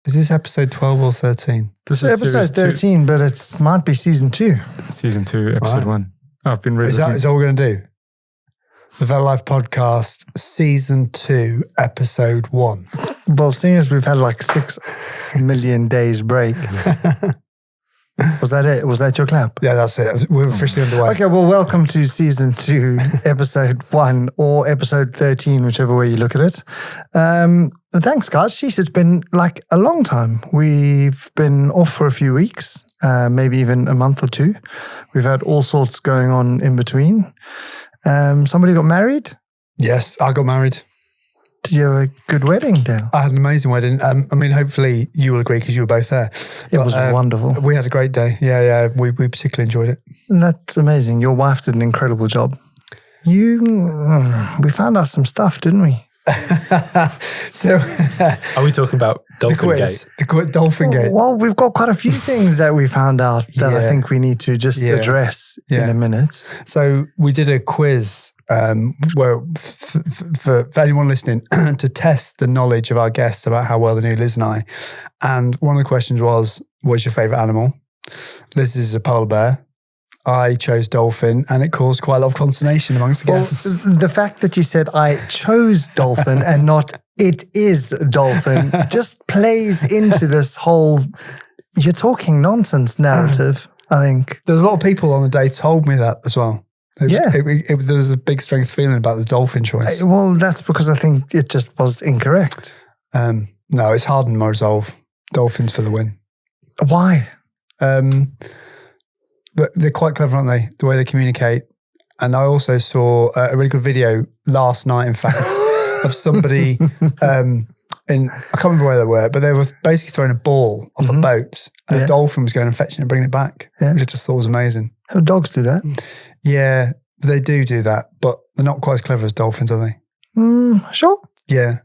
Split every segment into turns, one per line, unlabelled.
Is this episode 12 or 13?
This is
episode 13, but it might be season 2.
Season 2, episode 1. Oh, I've been really.
Is that what we're going to do? The Velo Life Podcast, season 2, episode 1.
Well, seeing as we've had like 6 million days break. Was that it? Was that your clap?
Yeah, that's it. We're officially underway.
Okay, well, welcome to season 2, episode 1, or episode 13, whichever way you look at it. Thanks, guys. Jeez, it's been like a long time. We've been off for a few weeks, maybe even a month or 2. We've had all sorts going on in between. Somebody got married?
Yes, I got married.
Did you have a good wedding, Dale?
I had an amazing wedding. I mean, hopefully you will agree because you were both there.
It was wonderful.
We had a great day. Yeah. We particularly enjoyed it.
And that's amazing. Your wife did an incredible job. We found out some stuff, didn't we?
So,
are we talking about Dolphin Gate?
The Dolphin Gate.
Well, we've got quite a few things that we found out that I think we need to just address in a minute.
So we did a quiz where for anyone listening to test the knowledge of our guests about how well they knew Liz and I. And one of the questions was, what's your favourite animal? Liz is a polar bear. I chose dolphin, and it caused quite a lot of consternation amongst the guests.
Well, the fact that you said I chose dolphin and not it is dolphin just plays into this whole you're talking nonsense narrative, I think.
There's a lot of people on the day told me that as well. There was a big strength feeling about the dolphin choice.
Well, that's because I think it just was incorrect.
No, it's hardened my resolve. Dolphins for the win.
Why?
But they're quite clever, aren't they? The way they communicate. And I also saw a really good video last night, in fact, of somebody I can't remember where they were, but they were basically throwing a ball off a boat, and a dolphin was going and fetching it and bringing it back, which I just thought was amazing.
How dogs do that?
Yeah, they do that, but they're not quite as clever as dolphins, are they?
Sure.
Yeah,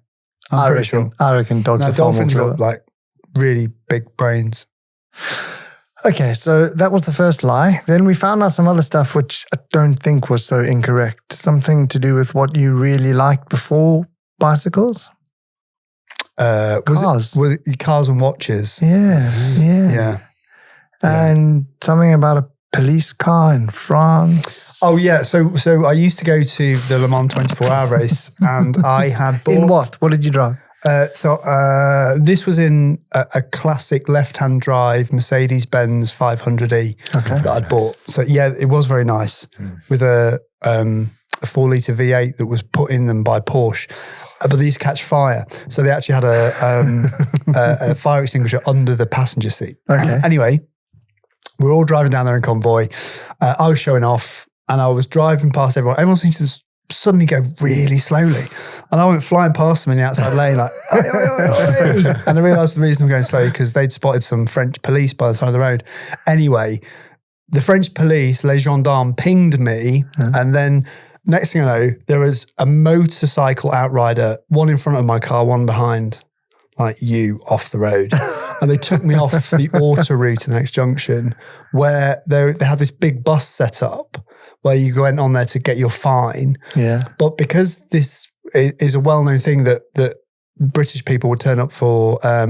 I'm pretty sure.
I reckon dogs are far more
dolphins
clever.
got like really big brains.
Okay, so that was the first lie. Then we found out some other stuff which I don't think was so incorrect. Something to do with what you really liked before bicycles? Cars.
Was it cars and watches?
Yeah. And something about a police car in France.
Oh, yeah. So I used to go to the Le Mans 24-hour race, and I had bought...
In what? What did you drive?
This was in a classic left-hand drive Mercedes-Benz 500e that I'd bought. So yeah, it was very nice with a 4-litre V8 that was put in them by Porsche. But they used to catch fire, so they actually had a fire extinguisher under the passenger seat.
Okay.
Anyway, we were all driving down there in convoy. I was showing off, and I was driving past everyone. Everyone seems to suddenly go really slowly, and I went flying past them in the outside lane like oi, oi, oi, oi. And I realised the reason I'm going slowly because they'd spotted some French police by the side of the road. Anyway, the French police, les gendarmes, pinged me, and then next thing I know, there was a motorcycle outrider, one in front of my car, one behind, like you, off the road. And they took me off the auto route to the next junction, where they had this big bus set up where you went on there to get your fine.
Yeah.
But because this is a well-known thing that British people would turn up for a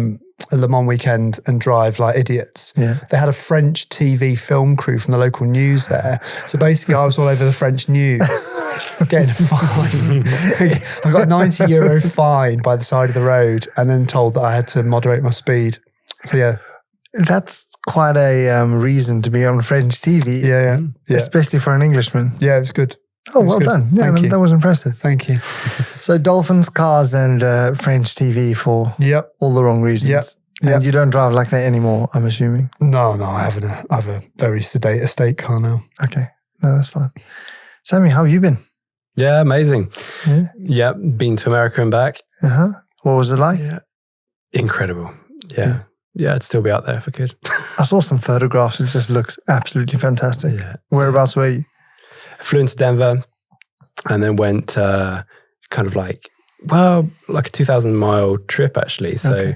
Le Mans weekend and drive like idiots, they had a French TV film crew from the local news there. So basically I was all over the French news getting a fine. I got a €90 fine by the side of the road, and then told that I had to moderate my speed. So yeah.
That's quite a reason to be on French TV.
Yeah.
Especially for an Englishman.
Yeah, it was good.
Oh, well done. Yeah, that was impressive.
Thank you.
So dolphins, cars, and French TV for all the wrong reasons.
Yep.
And you don't drive like that anymore, I'm assuming?
No, I have a very sedate estate car now.
Okay. No, that's fine. Sammy, how have you been?
Yeah, amazing. Yeah, been to America and back.
What was it like?
Yeah. Incredible. Yeah. Yeah, I'd still be out there if I could.
I saw some photographs. It just looks absolutely fantastic. Yeah. Whereabouts were you?
Flew into Denver and then went kind of like a 2,000-mile trip, actually. So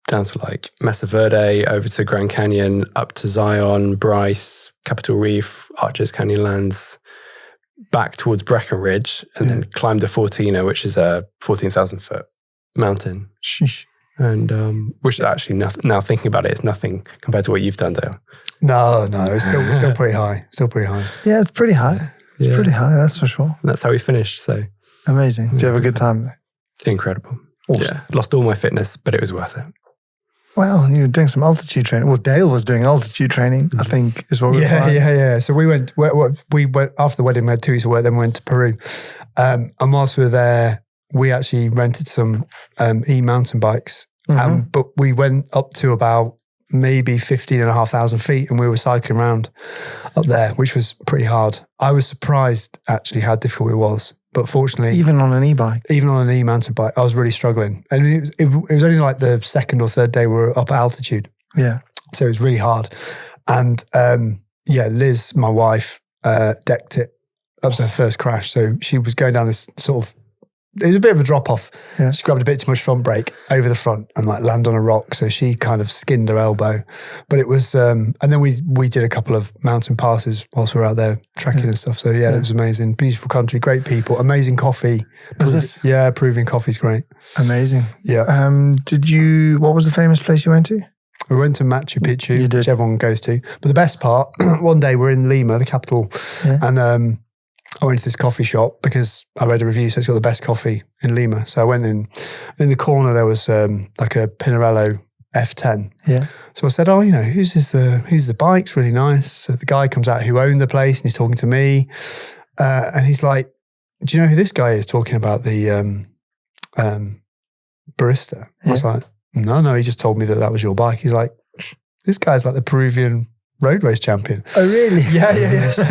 down to like Mesa Verde, over to Grand Canyon, up to Zion, Bryce, Capitol Reef, Arches Canyonlands, back towards Breckenridge, and then climbed the Fortino, which is a 14,000-foot mountain.
Sheesh.
And which is actually now thinking about it, it's nothing compared to what you've done, Dale.
No, it's still pretty high. Still pretty high.
Yeah, it's pretty high. It's pretty high, that's for sure.
And that's how we finished. So
amazing. Did you have a good time there?
Incredible.
Awesome.
Yeah, lost all my fitness, but it was worth it.
Well, you were doing some altitude training. Well, Dale was doing altitude training, I think, is what we were
Yeah. So we went after the wedding, we had 2 weeks of work, then we went to Peru. And whilst we were there, we actually rented some e-mountain bikes. But we went up to about maybe 15,500 feet and we were cycling around up there, which was pretty hard. I was surprised actually how difficult it was. But fortunately,
even on an e-bike,
even on an e-mountain bike, I was really struggling. And it was only like the second or third day we were up at altitude.
Yeah.
So it was really hard. And Liz, my wife, decked it. That was her first crash. So she was going down this sort of, it was a bit of a drop off.
Yeah.
She grabbed a bit too much front brake over the front and like landed on a rock. So she kind of skinned her elbow. But it was, and then we did a couple of mountain passes whilst we were out there trekking and stuff. So it was amazing. Beautiful country, great people, amazing coffee.
Is it?
Yeah, Peruvian coffee's great.
Amazing.
Yeah.
What was the famous place you went to?
We went to Machu Picchu,
You did.
which everyone goes to. But the best part, one day we're in Lima, the capital, and I went to this coffee shop because I read a review, so it's got the best coffee in Lima. So I went in the corner there was like a Pinarello F10.
Yeah.
So I said, who's the bike's really nice. So the guy comes out who owned the place and he's talking to me. And he's like, do you know who this guy is talking about the barista? I was like, no, he just told me that was your bike. He's like, this guy's like the Peruvian road race champion.
Oh, really?
Yeah. So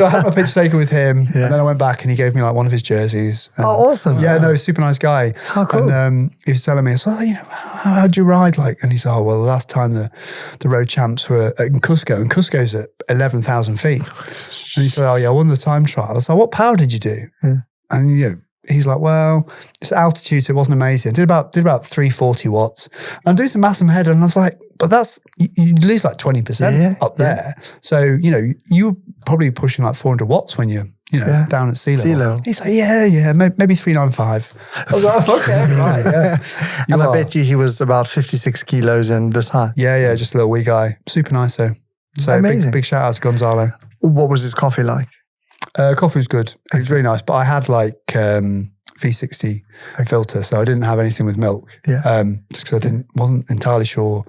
I had my picture taken with him, and then I went back and he gave me like one of his jerseys. And,
awesome!
Yeah, no, super nice guy.
How cool!
And he was telling me, so how'd you ride like? And he said, the last time the road champs were at Cusco, and Cusco's at 11,000 feet. And he said, I won the time trial. I said, what power did you do?
Yeah.
And he's like, it's altitude, so it wasn't amazing. Did about 340 watts. And I'm doing some maths in my head, and I was like, but you lose like 20% up there. So, you were probably pushing like 400 watts when you're, down at sea level. He's like, maybe 395. I was like, okay, right, yeah.
And I bet you he was about 56 kilos and this high.
Yeah, just a little wee guy. Super nice though. So
amazing.
Big shout out to Gonzalo.
What was his coffee like?
Coffee was good. It was really nice, but I had like V60 filter, so I didn't have anything with milk.
Yeah.
Just because I wasn't entirely sure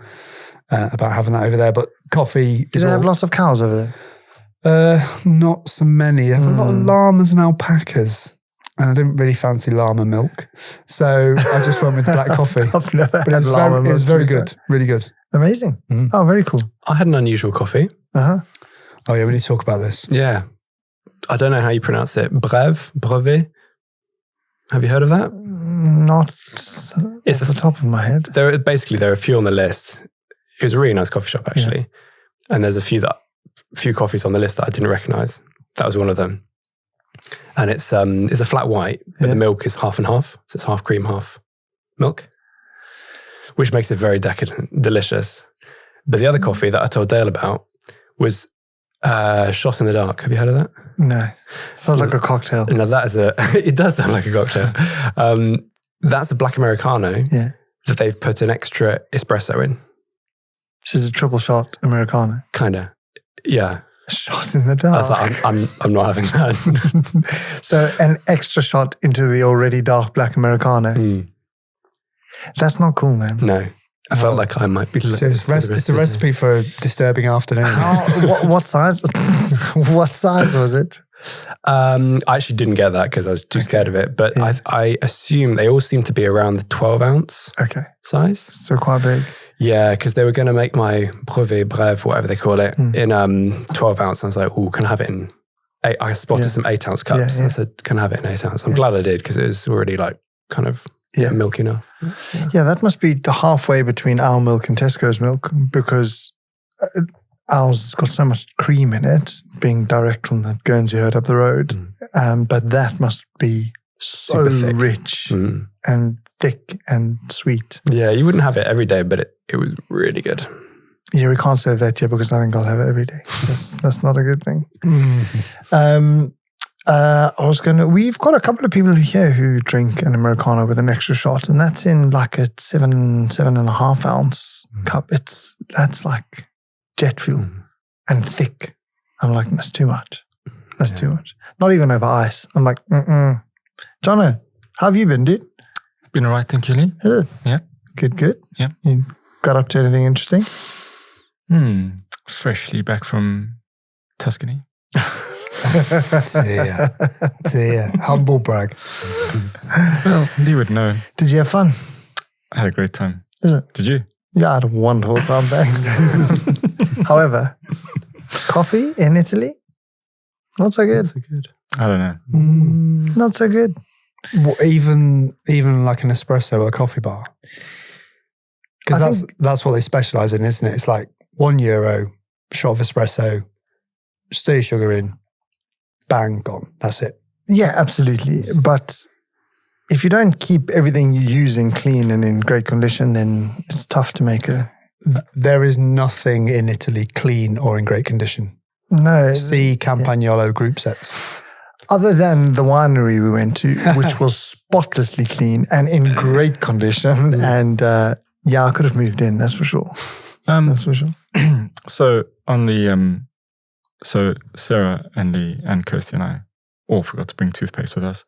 about having that over there. But coffee.
Do they have lots of cows over there?
Not so many. They have a lot of llamas and alpacas, and I didn't really fancy llama milk, so I just went with black coffee.
I've never
But
had llama milk.
it was very good, really good.
Amazing.
Mm.
Oh, very cool.
I had an unusual coffee.
Uh-huh.
Oh yeah, we need to talk about this.
Yeah. I don't know how you pronounce it. Brevet. Have you heard of that?
Not off the top of my head.
There are a few on the list. It was a really nice coffee shop, actually. Yeah. And there's a few coffees on the list that I didn't recognize. That was one of them. And it's a flat white, but the milk is half and half. So it's half cream, half milk, which makes it very decadent, delicious. But the other coffee that I told Dale about was Shot in the Dark. Have you heard of that?
No. Sounds like a cocktail.
No, it does sound like a cocktail. That's a black Americano that they've put an extra espresso in.
This is a triple shot Americano.
Kind of. Yeah.
Shot in the dark.
I was like, I'm not having that.
So an extra shot into the already dark black Americano.
Mm.
That's not cool, man.
No. I felt like I might be.
So it's a recipe for a disturbing afternoon.
What size? What size was it?
I actually didn't get that because I was too scared of it. But I assume they all seem to be around the 12-ounce size. So
quite big.
Yeah, because they were going to make my brev, whatever they call it, in 12-ounce. I was like, can I have it in 8? I spotted some 8-ounce cups. I said, can I have it in 8-ounce? I'm glad I did because it was already like kind of milky enough.
Yeah, that must be the halfway between our milk and Tesco's milk because ours has got so much cream in it, being direct from the Guernsey herd up the road. But that must be so rich and thick and sweet.
Yeah, you wouldn't have it every day, but it was really good.
Yeah, we can't say that yet because I think I'll have it every day. That's not a good thing. We've got a couple of people here who drink an Americano with an extra shot, and that's in like a 7.5 ounce cup. That's like jet fuel and thick. I'm like, that's too much. That's too much. Not even over ice. I'm like, Jono, how have you been, dude?
Been all right, thank you, Lee. Yeah.
Good.
Yeah.
You got up to anything interesting?
Freshly back from Tuscany.
Dear. Humble brag.
Well, you would know.
Did you have fun?
I had a great time.
Is it?
Did you?
Yeah, I had a wonderful time, thanks. However, coffee in Italy, not so good.
I don't know.
Not so good.
Even like an espresso at a coffee bar? Because that's what they specialise in, isn't it? It's like €1, shot of espresso, stir your sugar in, bang, gone. That's it.
Yeah, absolutely. But if you don't keep everything you're using clean and in great condition, then it's tough to make a...
There is nothing in Italy clean or in great condition.
No.
See Campagnolo group sets.
Other than the winery we went to, which was spotlessly clean and in great condition. And I could have moved in, that's for sure. That's for sure.
So on the... So Sarah and Lee and Kirsty and I all forgot to bring toothpaste with us.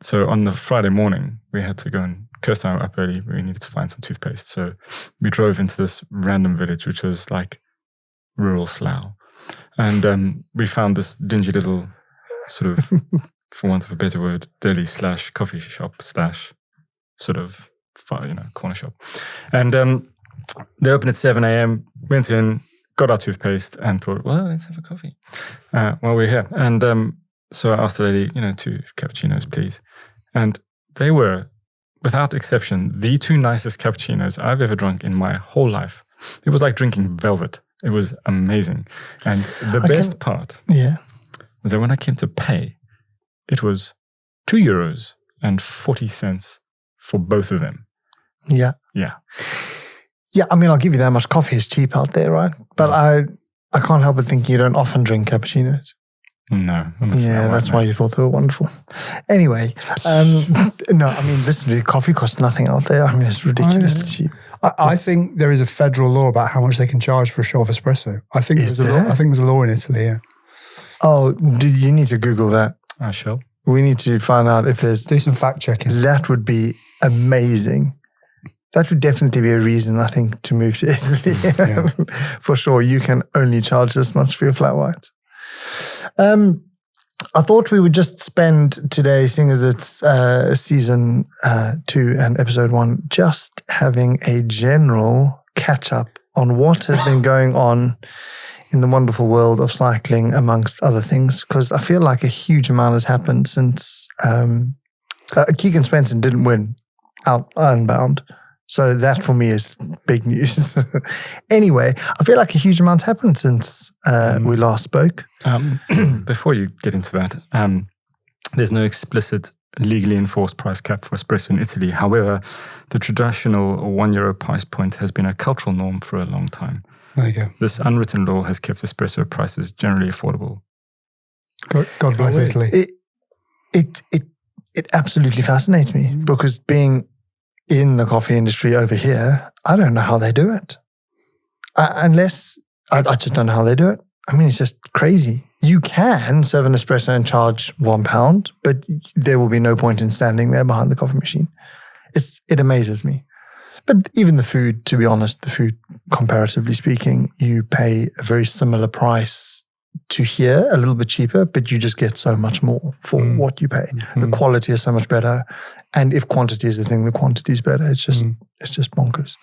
So on the Friday morning, we had to go, and Kirsty and I were up early. We needed to find some toothpaste. So we drove into this random village, which was like rural Slough. And we found this dingy little sort of, for want of a better word, deli / coffee shop / sort of, corner shop. And they opened at 7 a.m., went in, got our toothpaste and thought, well, let's have a coffee while we're here. And so I asked the lady, 2 cappuccinos, please. And they were, without exception, the 2 nicest cappuccinos I've ever drunk in my whole life. It was like drinking velvet. It was amazing. And the best part was that when I came to pay, it was €2.40 for both of them.
Yeah.
Yeah.
Yeah, I mean, I'll give you that much. Coffee is cheap out there, right? But I can't help but think you don't often drink cappuccinos.
No.
Yeah, that's why you thought they were wonderful. Anyway, no, I mean, listen, coffee costs nothing out there. I mean, it's ridiculously cheap.
I think there is a federal law about how much they can charge for a shot of espresso. I think there's a law in Italy, yeah.
Oh, you need to Google that.
I shall.
We need to find out if there's...
Do some fact checking.
That would be amazing. That would definitely be a reason, I think, to move to Italy. Yeah. For sure, you can only charge this much for your flat whites. I thought we would just spend today, seeing as it's season 2 and episode 1, just having a general catch-up on what has been going on in the wonderful world of cycling, amongst other things, because I feel like a huge amount has happened since Keegan Spencer didn't win out Unbound. So that for me is big news. Anyway, I feel like a huge amount's happened since we last spoke.
Before you get into that, there's no explicit legally enforced price cap for espresso in Italy. However, the traditional €1 price point has been a cultural norm for a long time.
There you go.
This unwritten law has kept espresso prices generally affordable.
God bless Italy.
It absolutely fascinates me because being in the coffee industry over here, I don't know how they do it. I just don't know how they do it. I mean, it's just crazy. You can serve an espresso and charge £1, but there will be no point in standing there behind the coffee machine. It amazes me. But even the food, to be honest, comparatively speaking, you pay a very similar price to here, a little bit cheaper, but you just get so much more for what you pay. The quality is so much better. And if quantity is the thing, the quantity is better. It's just bonkers.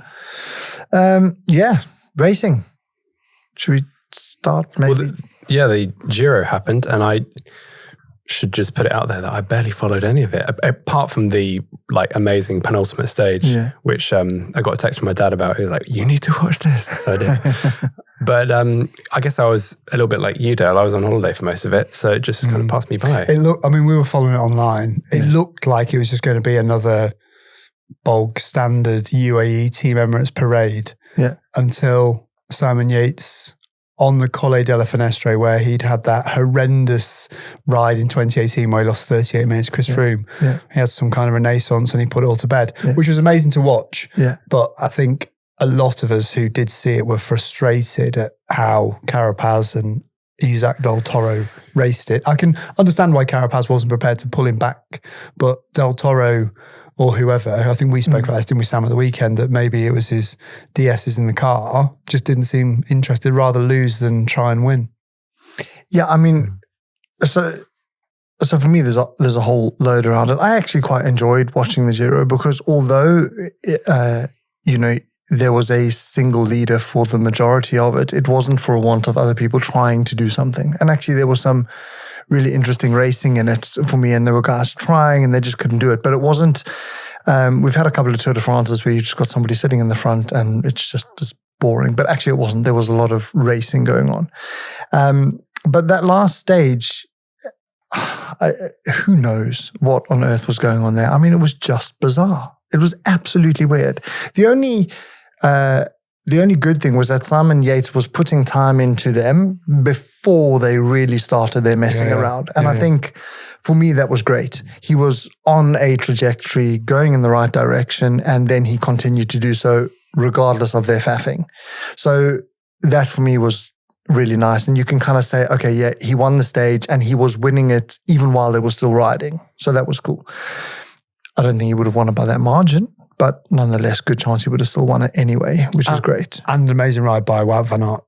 Racing. Should we start maybe?
Well, the Giro happened, and I should just put it out there that I barely followed any of it, apart from the amazing penultimate stage, which I got a text from my dad about. He was like, "You need to watch this," so I did. But I guess I was a little bit like you, Dale. I was on holiday for most of it, so it just kind of passed me by.
We were following it online. It looked like it was just going to be another bog standard UAE Team Emirates parade until Simon Yates on the Colle della Finestra, where he'd had that horrendous ride in 2018 where he lost 38 minutes, Chris Froome.
Yeah.
He had some kind of renaissance and he put it all to bed,
Yeah.
which was amazing to watch.
Yeah.
But I think a lot of us who did see it were frustrated at how Carapaz and Isaac Del Toro raced it. I can understand why Carapaz wasn't prepared to pull him back, but Del Toro or whoever, I think we spoke about this, didn't we, Sam, at the weekend, that maybe it was his DSs in the car, just didn't seem interested, rather lose than try and win.
Yeah, I mean, so for me, there's a whole load around it. I actually quite enjoyed watching the Giro because although, there was a single leader for the majority of it, it wasn't for a want of other people trying to do something. And actually, there was some really interesting racing in it for me, and there were guys trying and they just couldn't do it. But it wasn't, we've had a couple of Tour de France's where you just got somebody sitting in the front and it's just boring. But actually it wasn't. There was a lot of racing going on. But that last stage, who knows what on earth was going on there? I mean, it was just bizarre. It was absolutely weird. The only good thing was that Simon Yates was putting time into them before they really started their messing around. And I think for me, that was great. He was on a trajectory going in the right direction, and then he continued to do so regardless of their faffing. So that for me was really nice. And you can kind of say, okay, yeah, he won the stage and he was winning it even while they were still riding. So that was cool. I don't think he would have won it by that margin, but nonetheless, good chance he would have still won it anyway, which is great.
And an amazing ride by Wout van Aert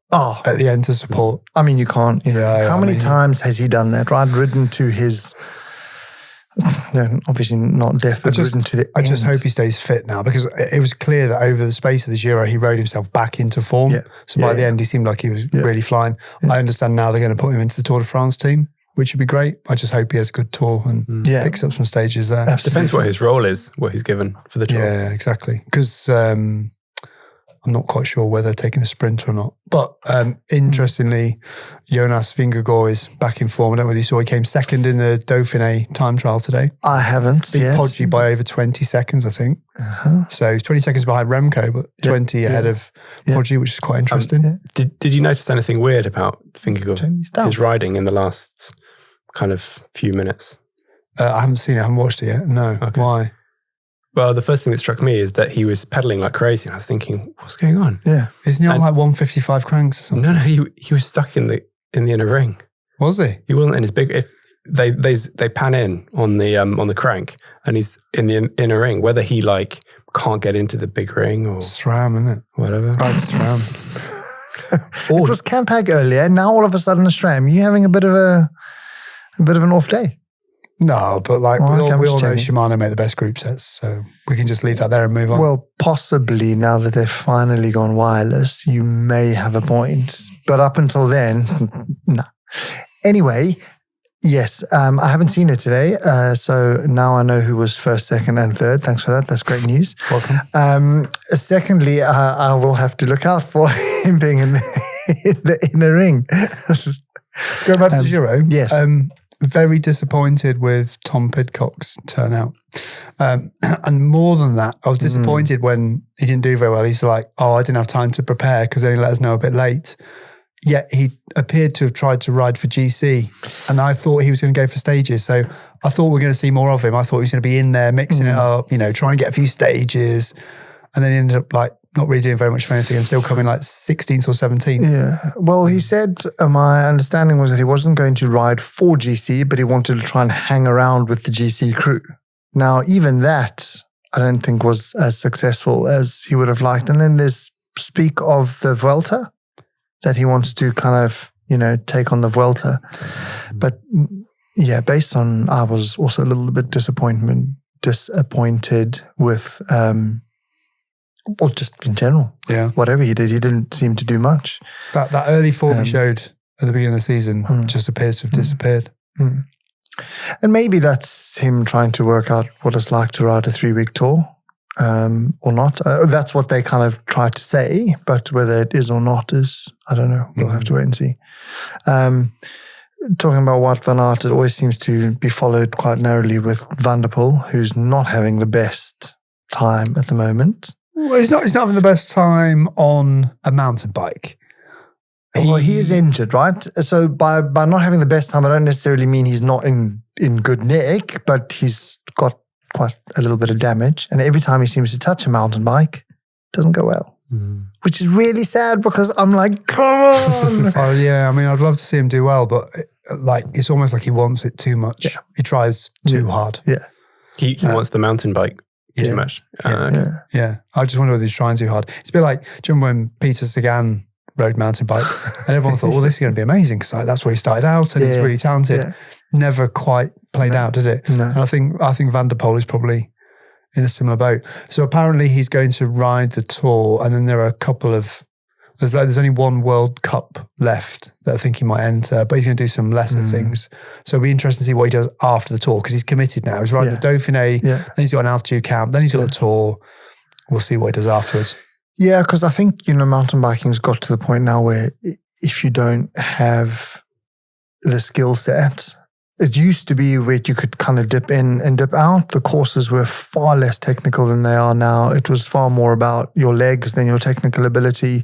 at the end to support.
I mean, you can't. How many times has he done that, right? Ridden to his, obviously not death, but ridden to the
I
end.
just hope he stays fit now, because it was clear that over the space of the Giro, he rode himself back into form. Yeah. So by the end, he seemed like he was really flying. Yeah. I understand now they're going to put him into the Tour de France team, which would be great. I just hope he has a good tour and picks up some stages there.
Absolutely. Depends what his role is, what he's given for the tour.
Yeah, exactly. Because I'm not quite sure whether they're taking a sprint or not. But interestingly, Jonas Vingegaard is back in form. I don't know whether you saw he came second in the Dauphiné time trial today.
I haven't
Beat Poggi by over 20 seconds, I think. So he's 20 seconds behind Remco, but 20 ahead of Poggi, which is quite interesting.
Did you notice anything weird about Vingegaard? His riding in the last kind of few minutes?
I haven't seen it. I haven't watched it yet. No. Okay. Why?
Well, the first thing that struck me is that he was pedaling like crazy. And I was thinking, what's going on?
Yeah. Isn't he on like 155 cranks or something?
No, he was stuck in the inner ring.
Was he?
He wasn't in his big. If they pan in on the crank and he's in the inner ring, whether he like can't get into the big ring or
SRAM, isn't it?
Whatever.
Right, SRAM.
It was Campag earlier. Now all of a sudden a SRAM. You having a bit of an off day?
No, but like we all know Shimano make the best group sets, so we can just leave that there and move on.
Well, possibly now that they've finally gone wireless, you may have a point. But up until then, no. Anyway, yes, I haven't seen it today, so now I know who was first, second, and third. Thanks for that. That's great news.
Welcome.
Secondly, I will have to look out for him being in the inner ring.
Going back to the Giro,
yes.
Very disappointed with Tom Pidcock's turnout. And more than that, I was disappointed when he didn't do very well. He's like, I didn't have time to prepare because they only let us know a bit late. Yet he appeared to have tried to ride for GC. And I thought he was going to go for stages. So I thought we were going to see more of him. I thought he was going to be in there, mixing it up, trying to get a few stages. And then he ended up like not really doing very much of anything and still coming like 16th or 17th.
Yeah. Well, he said, my understanding was that he wasn't going to ride for GC, but he wanted to try and hang around with the GC crew. Now, even that, I don't think was as successful as he would have liked. And then there's speak of the Vuelta, that he wants to kind of, take on the Vuelta. But yeah, based on, I was also a little bit disappointed with, well, just in general. Yeah. Whatever he did, he didn't seem to do much.
That early form he showed at the beginning of the season just appears to have disappeared.
And maybe that's him trying to work out what it's like to ride a 3-week tour or not. That's what they kind of try to say, but whether it is or not is, I don't know. We'll have to wait and see. Talking about Wout van Aert, it always seems to be followed quite narrowly with Van der Poel, who's not having the best time at the moment.
Well, he's not having the best time on a mountain bike.
Well, he is injured, right? So by not having the best time, I don't necessarily mean he's not in good nick, but he's got quite a little bit of damage. And every time he seems to touch a mountain bike, it doesn't go well. Which is really sad because I'm like, come on.
Oh yeah, I mean, I'd love to see him do well, but it's almost like he wants it too much.
Yeah.
He tries too hard.
Yeah.
He wants the mountain bike too much.
Yeah. I just wonder whether he's trying too hard. It's a bit like, do you remember when Peter Sagan rode mountain bikes? And everyone thought, well, this is going to be amazing because that's where he started out and he's really talented. Yeah. Never quite played out, did it?
No.
And I think Van der Poel is probably in a similar boat. So apparently he's going to ride the Tour, and then there are a couple of, there's only one World Cup left that I think he might enter, but he's going to do some lesser things. So it'll be interesting to see what he does after the Tour, because he's committed now. He's riding the Dauphiné, then he's got an altitude camp, then he's got the Tour. We'll see what he does afterwards. Yeah,
because I think, mountain biking's got to the point now where if you don't have the skill set, it used to be where you could kind of dip in and dip out. The courses were far less technical than they are now. It was far more about your legs than your technical ability.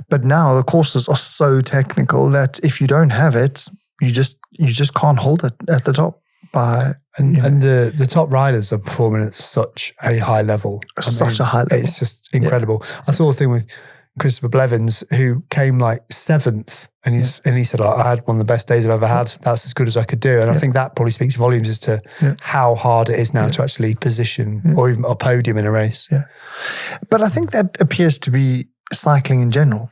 But now the courses are so technical that if you don't have it, you just can't hold it at the top.
And the top riders are performing at such a high level.
A high level.
It's just incredible. Yeah. I saw a thing with Christopher Blevins, who came like 7th, and he said, I had one of the best days I've ever had. That's as good as I could do. And I think that probably speaks volumes as to how hard it is now to actually position or even a podium in a race.
Yeah. But I think that appears to be cycling in general.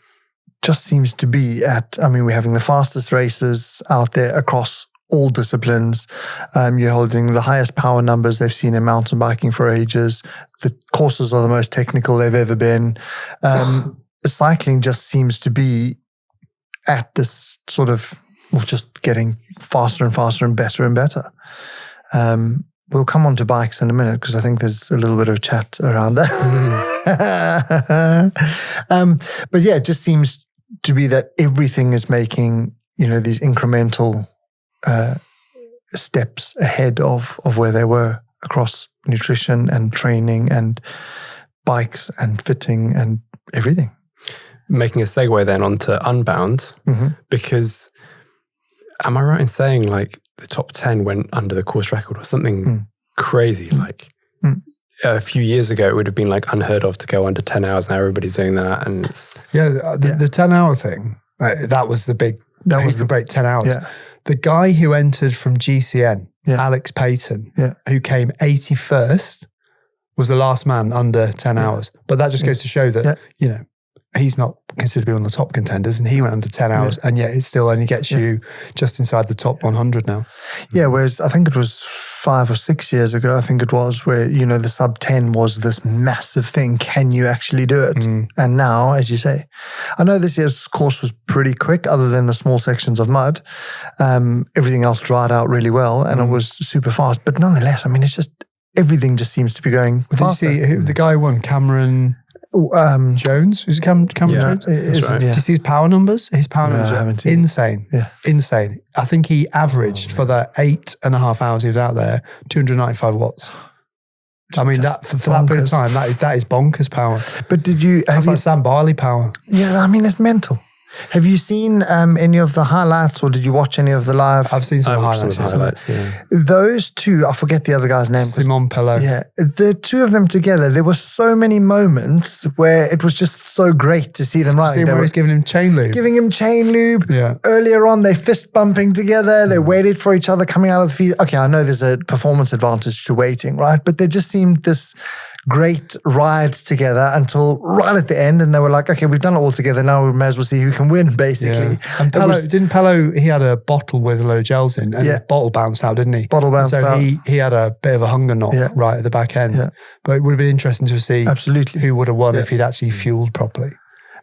Just seems to be we're having the fastest races out there across all disciplines. You're holding the highest power numbers they've seen in mountain biking for ages. The courses are the most technical they've ever been. Cycling just seems to be at this sort of, just getting faster and faster and better and better. We'll come on to bikes in a minute because I think there's a little bit of chat around that. But yeah, it just seems to be that everything is making, these incremental steps ahead of where they were across nutrition and training and bikes and fitting and everything.
Making a segue then onto Unbound, because am I right in saying like the top 10 went under the course record or something crazy? Like a few years ago, it would have been like unheard of to go under 10 hours. Now everybody's doing that. And it's,
the 10-hour thing, that was the big, that was the break 10 hours.
Yeah.
The guy who entered from GCN, Alex Payton, who came 81st, was the last man under 10 hours. But that just goes to show that, he's not considered to be one of the top contenders, and he went under 10 hours, and yet it still only gets you just inside the top 100 now.
Yeah, whereas I think it was 5 or 6 years ago, where, the sub 10 was this massive thing. Can you actually do it? And now, as you say, I know this year's course was pretty quick, other than the small sections of mud. Everything else dried out really well, and it was super fast. But nonetheless, it's just, everything just seems to be going faster.
Did you see the guy who won, Cameron Jones? Is it Cameron Jones?
Right.
Do you see his power numbers? His power numbers
I
are
haven't seen
insane.
Yeah.
Insane. I think he averaged for the 8.5 hours he was out there, 295 watts. That for that period of time, that is bonkers power.
But
That's like Sam Barley power.
Yeah, it's mental. Have you seen any of the highlights, or did you watch any of the live?
I've seen some highlights.
Those two, I forget the other guy's name.
Simon Pelot.
Yeah, the two of them together, there were so many moments where it was just so great to see them riding.
Where he's giving him chain lube.
Yeah. Earlier on, they fist bumping together. They waited for each other coming out of the field. Okay, I know there's a performance advantage to waiting, right? But there just seemed this great ride together until right at the end, and they were like, okay, we've done it all together, now we may as well see who can win, basically.
And Pelot, he had a bottle with a load of gels in, and the bottle bounced out, didn't he?
Bottle bounced out.
So he had a bit of a hunger knock right at the back end. Yeah. But it would have been interesting to see who would have won if he'd actually fueled properly.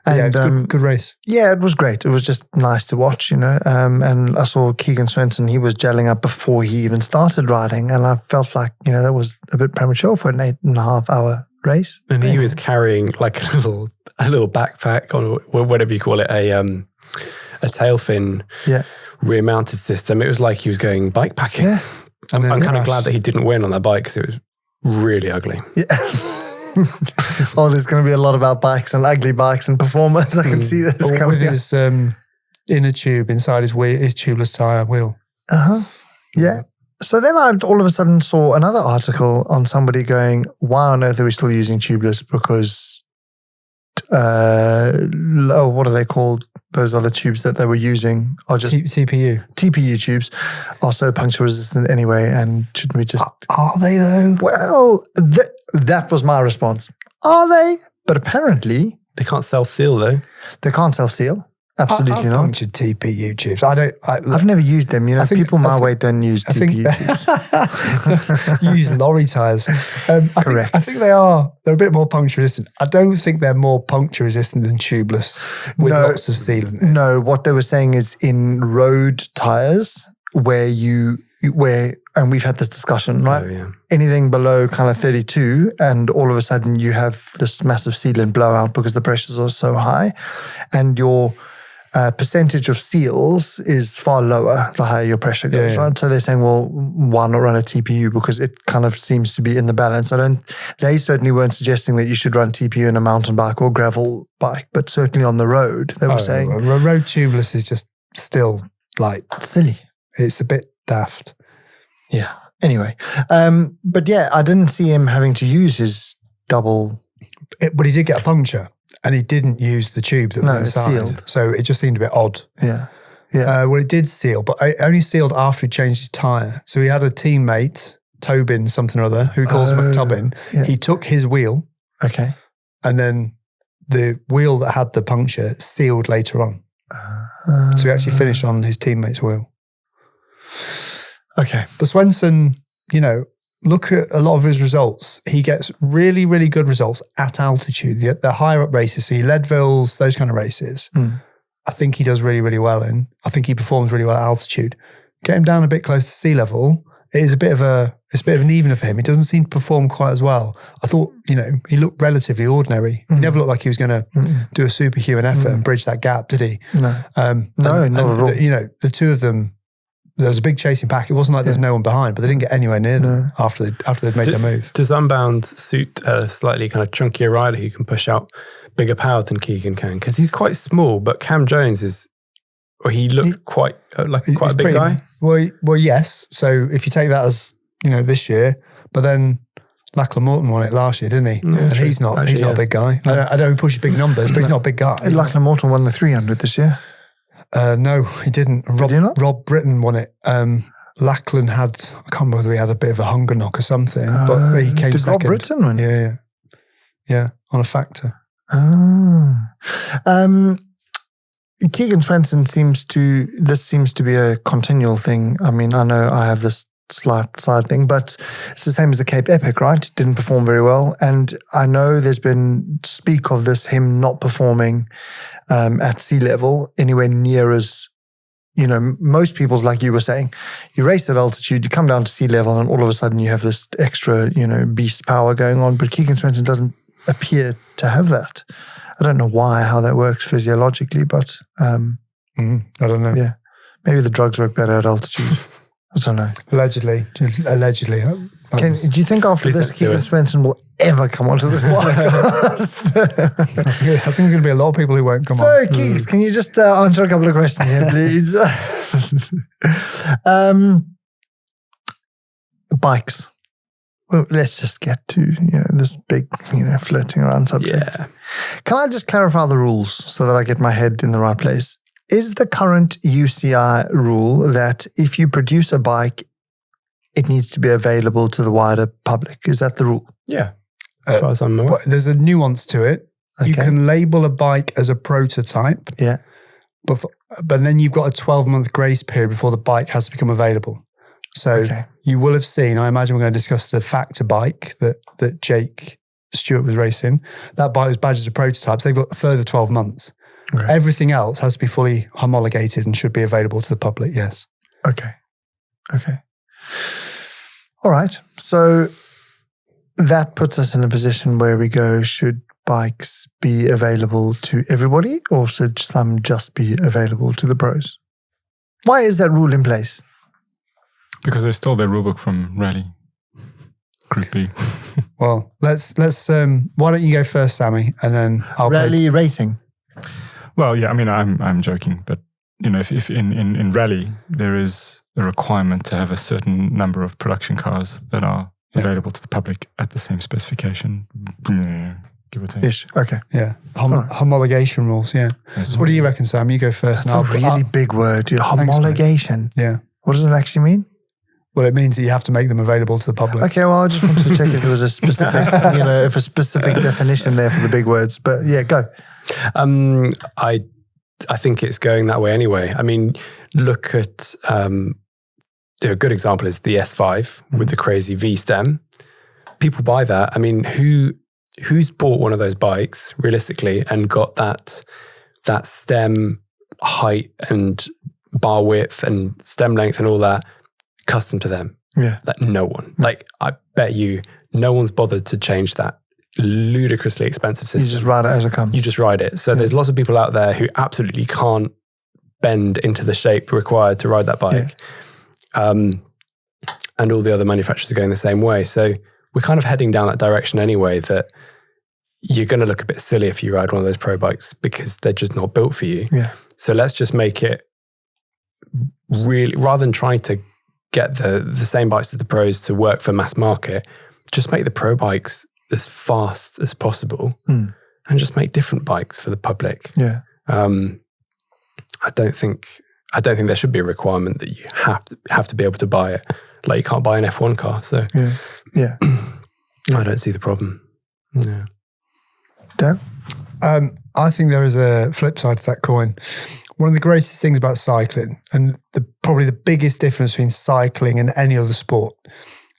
And good race.
Yeah, it was great. It was just nice to watch, And I saw Keegan Swenson, he was gelling up before he even started riding. And I felt like, that was a bit premature for an 8.5 hour race.
And he was carrying like a little backpack or whatever you call it, a tail fin rear mounted system. It was like he was going bike packing.
Yeah.
I'm kind of glad that he didn't win on that bike because it was really ugly.
Yeah. There's going to be a lot about bikes and ugly bikes and performance. I can see this coming.
With his inner tube inside his tubeless tire wheel.
Yeah. So then I all of a sudden saw another article on somebody going, why on earth are we still using tubeless? Because, what are they called? Those other tubes that they were using are just TPU tubes are so puncture resistant anyway. And shouldn't we just...
Are they though?
Well, that was my response. Are they? But apparently...
They can't self-seal though.
They can't self-seal. Absolutely
I've
not.
punctured TPU tubes.
I've never used them. People my weight don't use TPU tubes.
You use lorry tires.
Correct.
I think they're a bit more puncture resistant. I don't think they're more puncture resistant than tubeless with lots of sealant.
No, what they were saying is in road tires where and we've had this discussion, right?
Oh, yeah.
Anything below kind of 32 and all of a sudden you have this massive sealant blowout because the pressures are so high and your percentage of seals is far lower the higher your pressure goes, right? So they're saying, well, why not run a TPU? Because it kind of seems to be in the balance. They certainly weren't suggesting that you should run TPU in a mountain bike or gravel bike, but certainly on the road, they were saying.
Road tubeless is just still like
silly.
It's a bit daft.
Yeah. Anyway, but yeah, I didn't see him having to use his double.
But he did get a puncture. And he didn't use the tube that was inside.
Sealed.
So it just seemed a bit odd.
Yeah.
Well, it did seal, but it only sealed after he changed his tyre. So he had a teammate, Tobin something or other, who he calls McTobin. Yeah. He took his wheel.
Okay.
And then the wheel that had the puncture sealed later on. So he actually finished on his teammate's wheel.
Okay.
But Swenson, look at a lot of his results. He gets really, really good results at altitude. The higher up races, so Leadvilles, those kind of races, I think he does really, really well in. I think he performs really well at altitude. Get him down a bit close to sea level, it's a bit of an evener for him. He doesn't seem to perform quite as well. I thought, he looked relatively ordinary. He never looked like he was going to do a superhuman effort and bridge that gap, did he?
No. Not at all.
The two of them, there was a big chasing pack. It wasn't like there was no one behind, but they didn't get anywhere near them after they'd made their move.
Does Unbound suit a slightly kind of chunkier rider who can push out bigger power than Keegan can? Because he's quite small, but Cam Jones he looked quite a big guy.
Well, yes. So if you take that as this year, but then Lachlan Morton won it last year, didn't he?
Yeah,
and he's not a big guy. I don't push big numbers, but he's not a big guy.
Lachlan Morton won the 300 this year.
No, he didn't. Rob Britton won it. Lachlan had, I can't remember whether he had a bit of a hunger knock or something, but he came second.
Rob Britton win?
Yeah, on a factor.
Keegan Swenson seems to be a continual thing. I mean, I know I have this slight side thing, but it's the same as the Cape Epic, right? Didn't perform very well. And I know there's been speak of him not performing at sea level anywhere near as, most people's, like you were saying, you race at altitude, you come down to sea level, and all of a sudden you have this extra, beast power going on. But Keegan Swenson doesn't appear to have that. I don't know how that works physiologically, but I
don't know.
Yeah, maybe the drugs work better at altitude. I don't know.
Allegedly.
Do you think after this, Keegan Swenson will ever come onto this podcast?
I think there's going to be a lot of people who won't come on.
So, Keeks, can you just answer a couple of questions here, please? Bikes. Well, let's just get to this big flirting around subject.
Yeah.
Can I just clarify the rules so that I get my head in the right place? Is the current UCI rule that if you produce a bike, it needs to be available to the wider public? Is that the rule?
Yeah, as far as I'm aware.
There's a nuance to it. Okay. You can label a bike as a prototype.
Yeah.
But then you've got a 12-month grace period before the bike has to become available. So you will have seen, I imagine we're going to discuss the Factor bike that Jake Stewart was racing. That bike was badged as a prototype. So they've got a further 12 months. Okay. Everything else has to be fully homologated and should be available to the public, yes.
Okay. All right. So that puts us in a position where we go, should bikes be available to everybody or should some just be available to the pros? Why is that rule in place?
Because they stole their rulebook from Rally Group B.
Well, let's why don't you go first, Sammy, and then I'll
Rally racing.
Well, yeah, I mean, I'm joking, but if in rally there is a requirement to have a certain number of production cars that are available to the public at the same specification, give or take.
Ish. Okay.
Yeah. Homologation rules. Yeah.
Yes.
So what do you reckon, Sam? You go first.
That's a really big word, dude.
Thanks, mate.
Homologation.
Yeah.
What does it actually mean?
Well, it means that you have to make them available to the public.
Okay, well, I just wanted to check if there was a specific, if a specific definition there for the big words. But yeah, go.
I think it's going that way anyway. I mean, look at a good example is the S5 with the crazy V stem. People buy that. I mean, who's bought one of those bikes realistically and got that stem height and bar width and stem length and all that custom to them?
Yeah.
Like no one. Like I bet you no one's bothered to change that ludicrously expensive system.
You just ride it as it comes.
You just ride it. So there's lots of people out there who absolutely can't bend into the shape required to ride that bike. Yeah. And all the other manufacturers are going the same way. So we're kind of heading down that direction anyway, that you're going to look a bit silly if you ride one of those pro bikes because they're just not built for you.
Yeah.
So let's just make it really, rather than trying to get the same bikes as the pros to work for mass market, just make the pro bikes as fast as possible and just make different bikes for the public.
Yeah.
I don't think there should be a requirement that you have to be able to buy it. Like you can't buy an F1 car. So
yeah.
I don't see the problem. Yeah.
Dan?
I think there is a flip side to that coin. One of the greatest things about cycling, and probably the biggest difference between cycling and any other sport,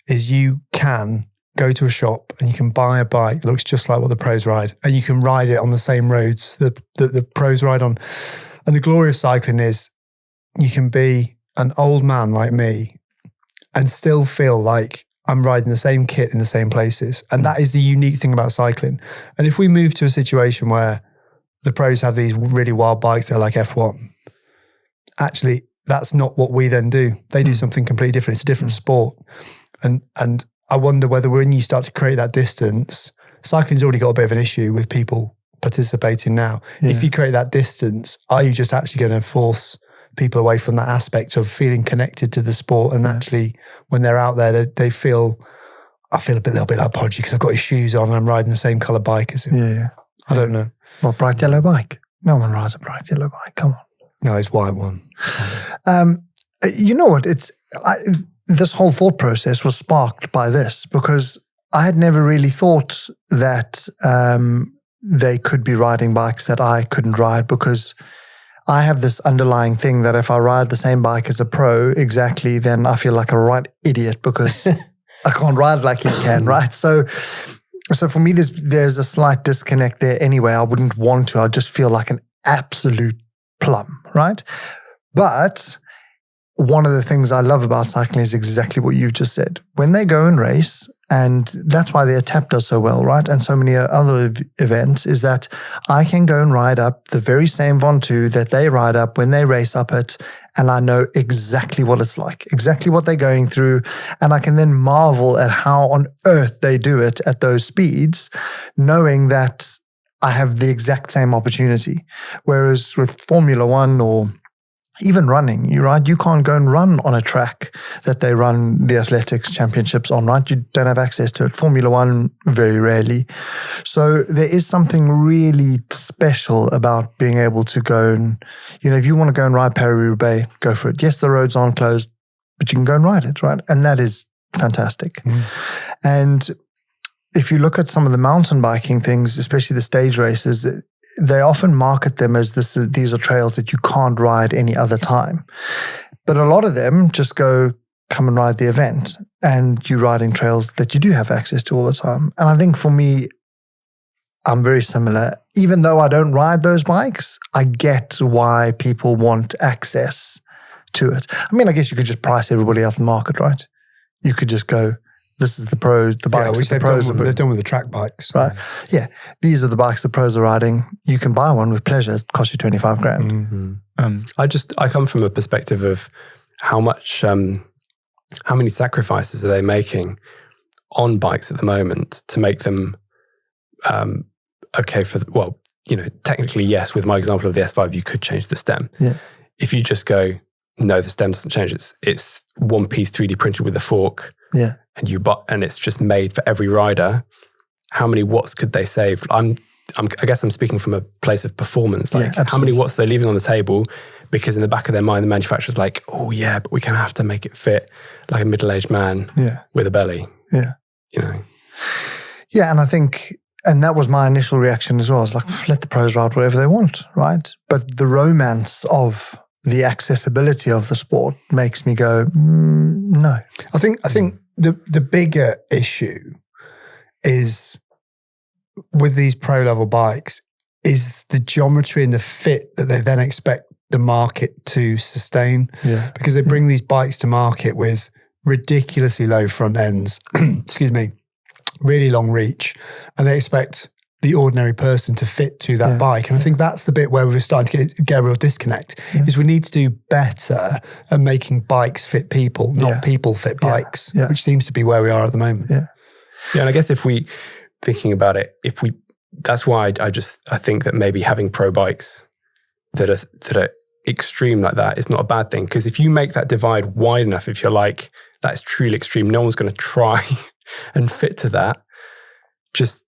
is you can go to a shop and you can buy a bike that looks just like what the pros ride, and you can ride it on the same roads that the pros ride on. And the glory of cycling is you can be an old man like me and still feel like I'm riding the same kit in the same places. And that is the unique thing about cycling. And if we move to a situation where the pros have these really wild bikes that are like F1, actually, that's not what we then do. They do something completely different. It's a different sport. And I wonder whether when you start to create that distance, cycling's already got a bit of an issue with people participating now. Yeah. If you create that distance, are you just actually going to force people away from that aspect of feeling connected to the sport? And actually, when they're out there, they feel, I feel a little bit like Podgy because I've got his shoes on and I'm riding the same colour bike as him.
Yeah.
I don't know.
Well, bright yellow bike. No one rides a bright yellow bike. Come on.
No, it's white one.
You know what? This whole thought process was sparked by this because I had never really thought that they could be riding bikes that I couldn't ride, because I have this underlying thing that if I ride the same bike as a pro exactly, then I feel like a right idiot because I can't ride like he can, right? So for me, there's a slight disconnect there anyway. I wouldn't want to. I just feel like an absolute plum, right? But one of the things I love about cycling is exactly what you've just said. When they go and race, and that's why their tap does so well, right? And so many other events, is that I can go and ride up the very same Ventoux that they ride up when they race up it, and I know exactly what it's like, exactly what they're going through, and I can then marvel at how on earth they do it at those speeds, knowing that I have the exact same opportunity. Whereas with Formula One or even running, you can't go and run on a track that they run the athletics championships on, right? You don't have access to it. Formula One, very rarely. So there is something really special about being able to go and, if you want to go and ride Paris-Roubaix, go for it. Yes, the roads aren't closed, but you can go and ride it, right? And that is fantastic. And if you look at some of the mountain biking things, especially the stage races, they often market them as these are trails that you can't ride any other time. But a lot of them just go, come and ride the event, and you're riding trails that you do have access to all the time. And I think for me, I'm very similar. Even though I don't ride those bikes, I get why people want access to it. I mean, I guess you could just price everybody out the market, right? You could just go, this is the pros, the bikes that the pros
they're done with the track bikes.
Right. Yeah. These are the bikes the pros are riding. You can buy one with pleasure. It costs you 25 grand.
Mm-hmm. I come from a perspective of how many sacrifices are they making on bikes at the moment to make them okay for, technically, yes, with my example of the S5, you could change the stem.
Yeah.
if you just go, no, the stem doesn't change. It's one piece 3D printed with a fork.
Yeah.
And it's just made for every rider. How many watts could they save? I guess I'm speaking from a place of performance. Like, how many watts are they leaving on the table? Because in the back of their mind, the manufacturer's like, oh yeah, but we can have to make it fit like a middle-aged man with a belly.
Yeah.
You know.
Yeah, and I think, and that was my initial reaction as well. It's like, let the pros ride whatever they want, right? But the romance of the accessibility of the sport makes me go, no.
I think the bigger issue is with these pro level bikes is the geometry and the fit that they then expect the market to sustain.
Yeah.
Because they bring these bikes to market with ridiculously low front ends, excuse me, really long reach, and they expect the ordinary person to fit to that bike. And I think that's the bit where we're starting to get a real disconnect, is we need to do better at making bikes fit people, not people fit bikes, which seems to be where we are at the moment.
Yeah.
Yeah, and I guess thinking about it, that's why I think that maybe having pro bikes that are extreme like that is not a bad thing. Because if you make that divide wide enough, if you're like, that's truly extreme, no one's going to try and fit to that. Just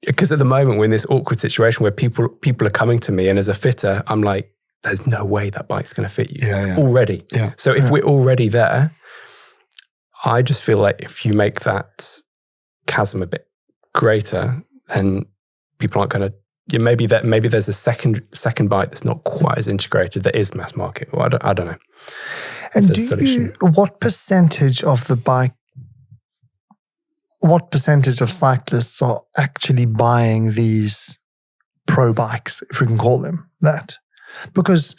because at the moment we're in this awkward situation where people are coming to me, and as a fitter, I'm like, there's no way that bike's going to fit you already.
Yeah.
So if we're already there, I just feel like if you make that chasm a bit greater, then people aren't going to. Maybe there's a second bike that's not quite as integrated that is mass market. Or I don't know.
And what percentage of cyclists are actually buying these pro bikes, if we can call them that? Because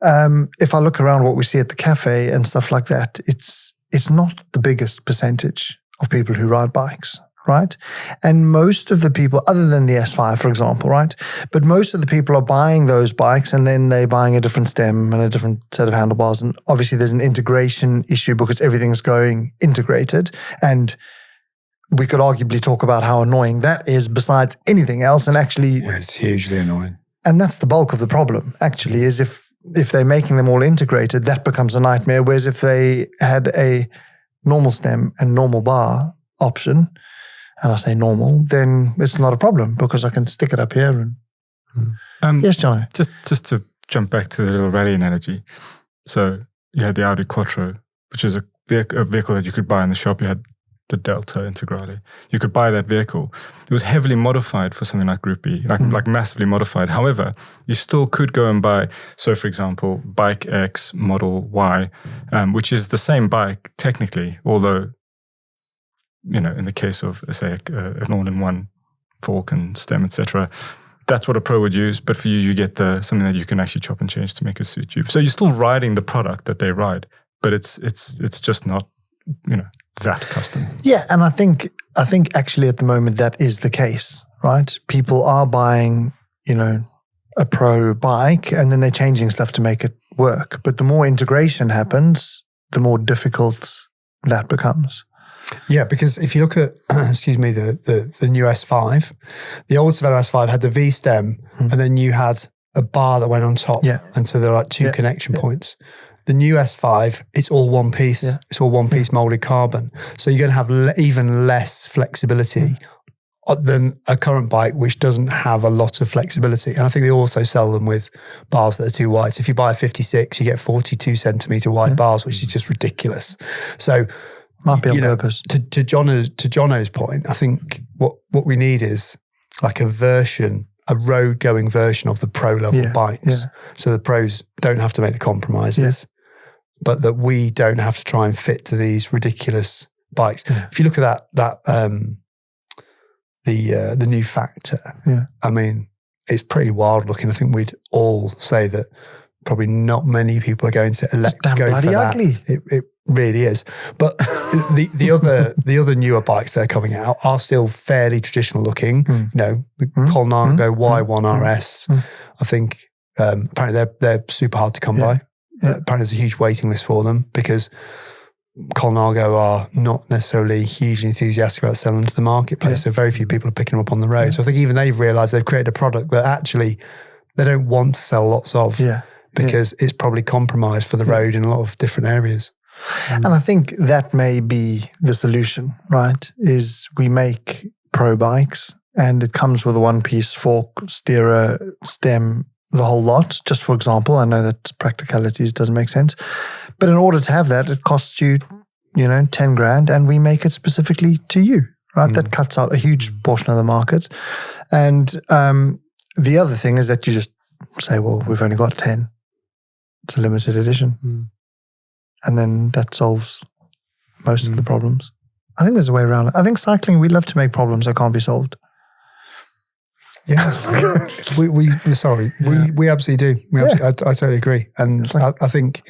if I look around what we see at the cafe and stuff like that, it's not the biggest percentage of people who ride bikes, right? And most of the people, other than the S5, for example, right? But most of the people are buying those bikes and then they're buying a different stem and a different set of handlebars. And obviously there's an integration issue because everything's going integrated. And we could arguably talk about how annoying that is besides anything else. And actually,
it's hugely annoying.
And that's the bulk of the problem, actually, is if they're making them all integrated, that becomes a nightmare. Whereas if they had a normal stem and normal bar option, and I say normal, then it's not a problem because I can stick it up here. And yes, John.
Just to jump back to the little rally analogy. So you had the Audi Quattro, which is a vehicle that you could buy in the shop. You had the Delta Integrale. You could buy that vehicle. It was heavily modified for something like Group B, like massively modified. However, you still could go and buy, so for example, Bike X Model Y, which is the same bike technically, although, you know, in the case of, say, an all-in-one fork and stem, etc., that's what a pro would use. But for you, you get something that you can actually chop and change to make it suit you. So you're still riding the product that they ride, but it's just not, you know, that custom.
Yeah, and I think actually at the moment that is the case, right? People are buying, you know, a pro bike and then they're changing stuff to make it work. But the more integration happens, the more difficult that becomes.
Yeah, because if you look at, excuse me, the new S5, the old Cervelo S5 had the V stem and then you had a bar that went on top.
Yeah.
And so there are like two connection points. The new S5, it's all one piece. Yeah. It's all one piece molded carbon. So you're going to have even less flexibility than a current bike, which doesn't have a lot of flexibility. And I think they also sell them with bars that are too wide. So if you buy a 56, you get 42 centimeter wide bars, which is just ridiculous. So
might be on purpose.
To Jono's point, I think what we need is like a road going version of the pro level bikes. Yeah. So the pros don't have to make the compromises. Yeah. But that we don't have to try and fit to these ridiculous bikes. Yeah. If you look at the new Factor, I mean, it's pretty wild looking. I think we'd all say that probably not many people are going to elect to go for that. Ugly. It really is. But the other newer bikes that are coming out are still fairly traditional looking. You know, the Colnago Y1 RS. I think apparently they're super hard to come by. Apparently there's a huge waiting list for them because Colnago are not necessarily hugely enthusiastic about selling to the marketplace. So very few people are picking them up on the road. So I think even they've realised they've created a product that actually they don't want to sell lots of. because it's probably compromised for the road in a lot of different areas.
And I think that may be the solution, right? Is we make pro bikes and it comes with a one-piece fork, steerer, stem, the whole lot. Just for example, I know that practicalities doesn't make sense. But in order to have that, it costs you, 10 grand, and we make it specifically to you, right? That cuts out a huge portion of the market. And the other thing is that you just say, well, we've only got 10. It's a limited edition. And then that solves most of the problems. I think there's a way around it. I think cycling, we love to make problems that can't be solved.
Yeah, we absolutely do. I totally agree. And I think,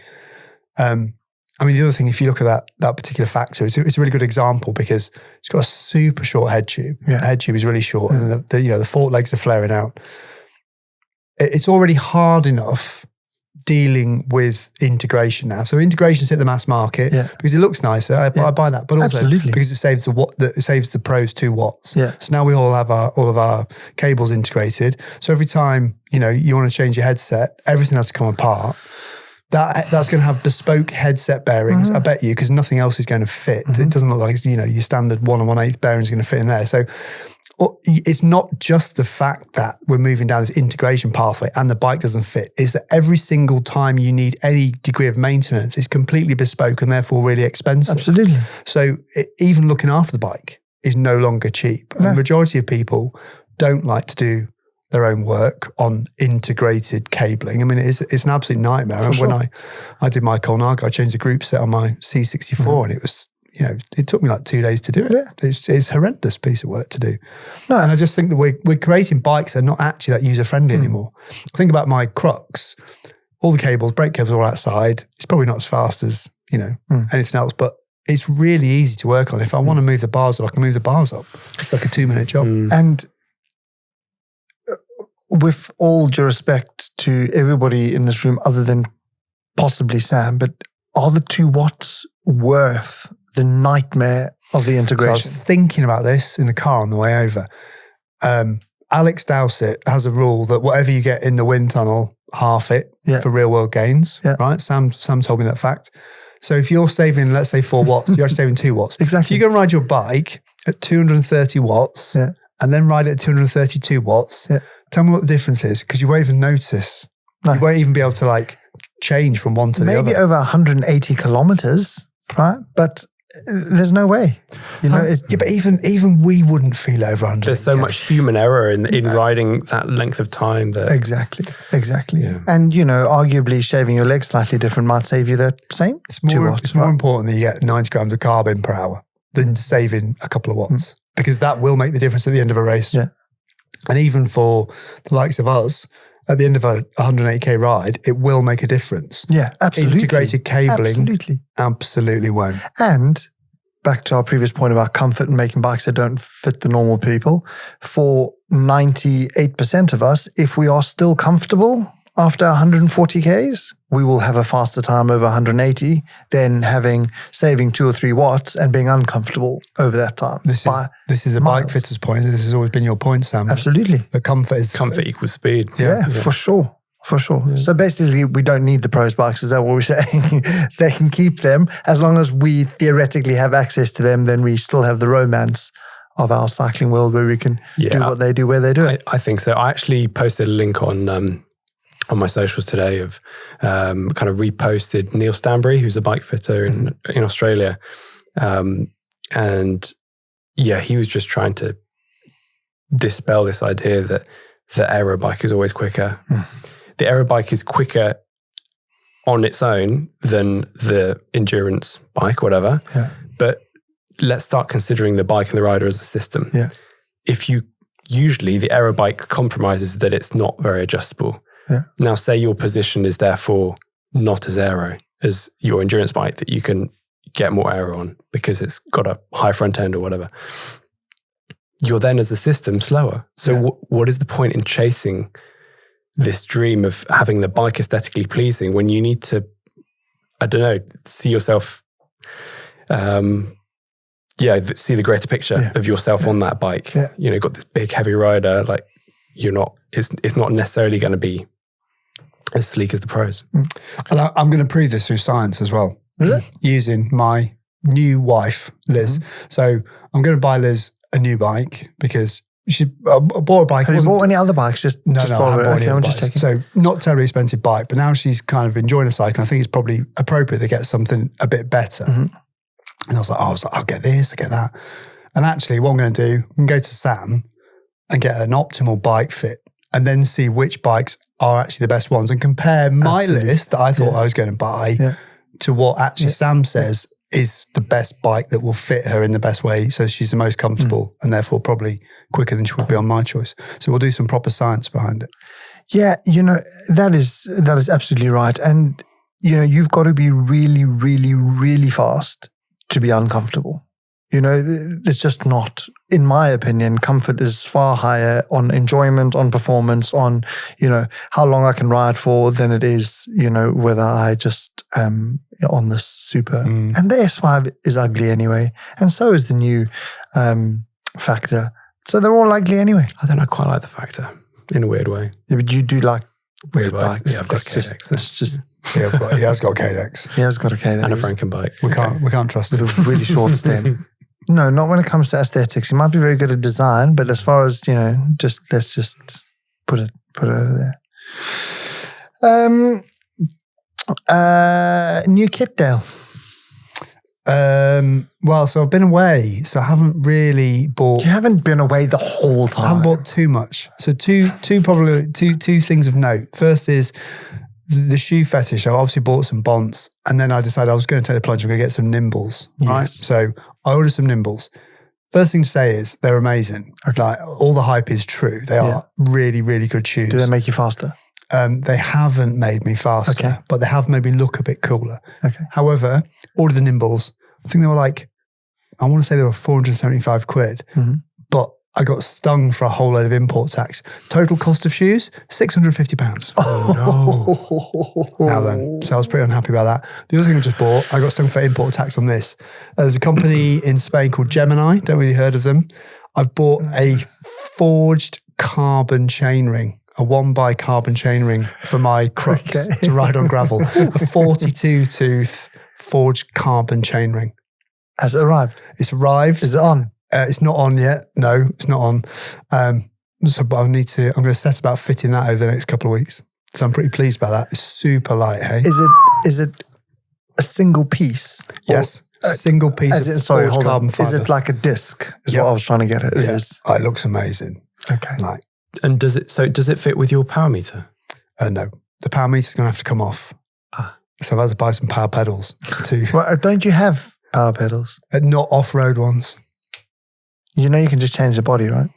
the other thing, if you look at that particular factor, it's a really good example because it's got a super short head tube.
Yeah.
The head tube is really short, and the fork legs are flaring out. It's already hard enough dealing with integration now. So integration's hit the mass market because it looks nicer. I buy that, but also because it saves the pros 2 watts.
Yeah.
So now we all have all of our cables integrated. So every time you want to change your headset, everything has to come apart. That's going to have bespoke headset bearings, I bet you, because nothing else is going to fit. It doesn't look like your standard 1 1/8 bearing is going to fit in there. So it's not just the fact that we're moving down this integration pathway and the bike doesn't fit. It's that every single time you need any degree of maintenance, it's completely bespoke and therefore really expensive.
Absolutely.
So even looking after the bike is no longer cheap. No. The majority of people don't like to do their own work on integrated cabling. It's an absolute nightmare. When I did my Colnago, I changed the group set on my C64 and it was, it took me like 2 days to do it. Yeah. It's a horrendous piece of work to do. No, and I just think that we're creating bikes that are not actually that user-friendly anymore. I think about my Crux, all the cables, brake cables are all outside. It's probably not as fast as, anything else, but it's really easy to work on. If I want to move the bars up, I can move the bars up. It's like a 2-minute job.
And with all due respect to everybody in this room other than possibly Sam, but are the 2 watts worth the nightmare of the integration?
So I was thinking about this in the car on the way over. Alex Dowsett has a rule that whatever you get in the wind tunnel, half it for real world gains, right? Sam told me that fact. So if you're saving, let's say 4 watts, you're actually saving 2 watts.
Exactly.
If you go and ride your bike at 230 watts and then ride it at 232 watts, tell me what the difference is, because you won't even notice. No. You won't even be able to change from one to the other.
Maybe over 180 kilometers, right? But there's no way.
But even we wouldn't feel over 100.
There's so much human error in riding that length of time.
Exactly.
Yeah.
And, arguably shaving your legs slightly different might save you the same.
It's more important that you get 90 grams of carbon per hour than saving a couple of watts, because that will make the difference at the end of a race.
Yeah.
And even for the likes of us, at the end of a 108k ride, it will make a difference.
Yeah, absolutely.
Integrated cabling absolutely won't.
And back to our previous point about comfort and making bikes that don't fit the normal people, for 98% of us, if we are still comfortable after 140 Ks, we will have a faster time over 180 than saving 2 or 3 watts and being uncomfortable over that time.
This is a bike fitter's point. This has always been your point, Sam.
Absolutely.
The comfort
equals speed.
Yeah, for sure. For sure. Yeah. So basically, we don't need the pros bikes. Is that what we're saying? They can keep them as long as we theoretically have access to them. Then we still have the romance of our cycling world where we can do what they do where they do it.
I think so. I actually posted a link on my socials today of kind of reposted Neil Stanbury, who's a bike fitter in Australia. And he was just trying to dispel this idea that the aero bike is always quicker. The aero bike is quicker on its own than the endurance bike, whatever. Yeah. But let's start considering the bike and the rider as a system.
Yeah.
Usually the aero bike compromises that it's not very adjustable.
Yeah.
Now, say your position is therefore not as aero as your endurance bike, that you can get more aero on because it's got a high front end or whatever. You're then, as a system, slower. So what is the point in chasing this dream of having the bike aesthetically pleasing when you need to, I don't know, see yourself, see the greater picture of yourself on that bike. Yeah. Got this big heavy rider, like it's not necessarily going to be as sleek as the pros.
And I'm going to prove this through science as well.
Is it?
Using my new wife, Liz. So I'm going to buy Liz a new bike because she bought a bike.
Have you bought any other bikes?
No, I haven't bought any
I'm
other
just
bikes.
checking.
So not terribly expensive bike, but now she's kind of enjoying a cycle. I think it's probably appropriate to get something a bit better. And I was like, I'll get this, I'll get that. And actually what I'm going to do, I'm going to go to Sam and get an optimal bike fit and then see which bikes are actually the best ones and compare my list that I thought I was going to buy to what actually Sam says is the best bike that will fit her in the best way, so she's the most comfortable and therefore probably quicker than she would be on my choice. So we'll do some proper science behind it.
Yeah, that is absolutely right. And you've got to be really, really, really fast to be uncomfortable. It's just not, in my opinion, comfort is far higher on enjoyment, on performance, on, how long I can ride for than it is, whether I just on this super. And the S5 is ugly anyway. And so is the new Factor. So they're all ugly anyway.
I don't know, I quite like the Factor in a weird way.
Yeah, but you do like
Weird bikes.
bikes.
Yeah, I've got a
It's
KX.
It's just
He has got a KDX.
he has got a KDX.
And a Franken bike.
We can't trust
with
it.
a really short stem. No, not when it comes to aesthetics. He might be very good at design, but as far as let's just put it over there. New kit, Dale.
Well, so I've been away, so I haven't really bought.
You haven't been away the whole
I
time.
haven't bought too much. So two things of note. First is the shoe fetish. I obviously bought some Bonds, and then I decided I was going to take the plunge. I'm going to get some Nimbles, right?
Yes.
So I ordered some Nimbles. First thing to say is they're amazing.
Okay.
Like all the hype is true. They are really, really good shoes.
Do they make you faster?
They haven't made me faster, but they have made me look a bit cooler.
Okay.
However, ordered the Nimbles. I think they were like, I want to say they were 475 quid, but I got stung for a whole load of import tax. Total cost of shoes, £650.
Oh no.
Now then, so I was pretty unhappy about that. The other thing I just bought, I got stung for import tax on this. There's a company in Spain called Gemini. Don't really heard of them. I've bought a forged carbon chainring, a 1x carbon chainring for my Crocs to ride on gravel. A 42 tooth forged carbon chainring.
Has it arrived?
It's arrived.
Is it on?
It's not on yet. No, it's not on. So but I'm going to set about fitting that over the next couple of weeks. So I'm pretty pleased about that. It's super light, hey?
Is it a single piece?
Yes. A single piece of forged carbon fiber.
Is it like a disc? Is what I was trying to get at.
Yeah. It looks amazing.
Okay.
Like,
And does it fit with your power meter?
no, the power meter's going to have to come off. So I've had to buy some power pedals too.
Well, don't you have power pedals?
Not off-road ones.
You can just change the body, right?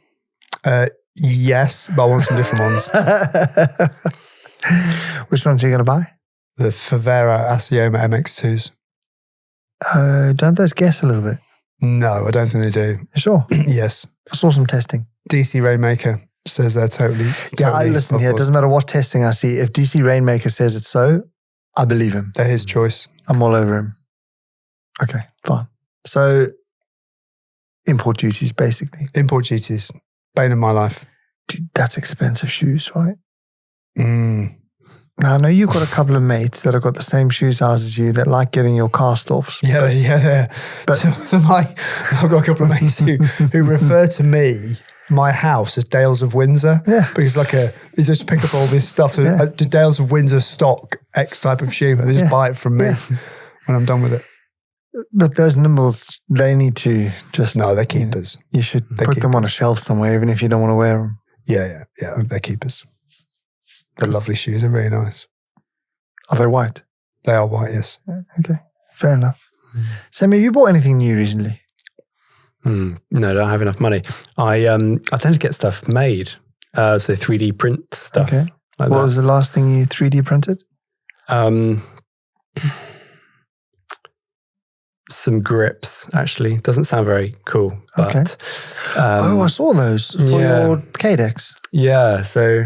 Yes, but I want some different ones.
Which ones are you going to buy?
The Favera Asioma MX2s.
Don't those guess a little bit?
No, I don't think they do.
You sure?
Yes.
I saw some testing.
DC Rainmaker says they're totally
I listen here. It doesn't matter what testing I see. If DC Rainmaker says it's so, I believe him.
They're his choice.
I'm all over him. Okay, fine. So, import duties, basically.
Import duties. Bane of my life.
Dude, that's expensive shoes, right?
Mm.
Now, I know you've got a couple of mates that have got the same shoe size as you that like getting your cast-offs.
Yeah. But so I've got a couple of mates who refer to my house as Dales of Windsor.
Yeah.
Because they just pick up all this stuff.
Yeah.
Do Dales of Windsor stock X type of shoe? And they just buy it from me when I'm done with it.
But those Nimbles, they need to just...
No, they're keepers.
You should put them on a shelf somewhere, even if you don't want to wear them.
Yeah. They're keepers. They're lovely shoes. They're really nice.
Are they white?
They are white, yes.
Okay, fair enough. Sam, have you bought anything new recently?
No, I don't have enough money. I tend to get stuff made. So 3D print stuff.
Okay.
Like
What was the last thing you 3D printed?
Some grips, actually. Doesn't sound very cool. But,
Okay. I saw those for your KDX.
Yeah, so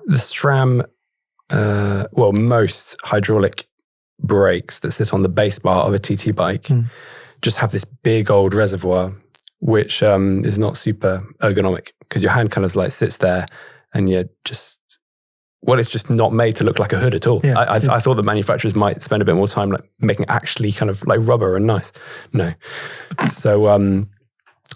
the SRAM, most hydraulic brakes that sit on the base bar of a TT bike just have this big old reservoir, which is not super ergonomic because your hand kind of like sits there and you're just well, it's just not made to look like a hood at all.
Yeah,
I thought the manufacturers might spend a bit more time like making it actually kind of like rubber and nice. No. So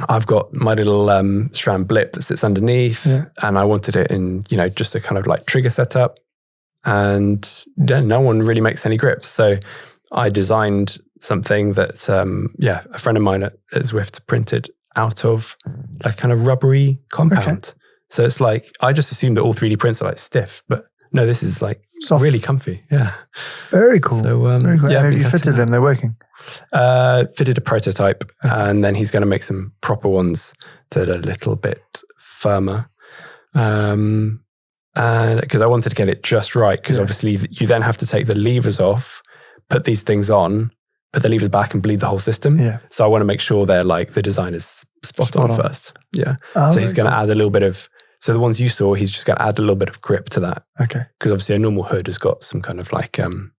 I've got my little SRAM blip that sits underneath, and I wanted it in, just a kind of like trigger setup. And then no one really makes any grips. So I designed something that, a friend of mine at Zwift printed out of like kind of rubbery compound. Okay. So it's like, I just assumed that all 3D prints are like stiff, but no, this is like soft. Really comfy. Yeah.
Very cool.
So,
very cool. Yeah, have you fitted them? They're working?
Fitted a prototype, and then he's going to make some proper ones that are a little bit firmer. And because I wanted to get it just right, because obviously you then have to take the levers off, put these things on, put the levers back and bleed the whole system. Yeah. So I want to make sure they're like the design is spot on first. Yeah. So he's going to add a little bit of, so the ones you saw, he's just going to add a little bit of grip to that.
Okay.
Because obviously a normal hood has got some kind of like, I don't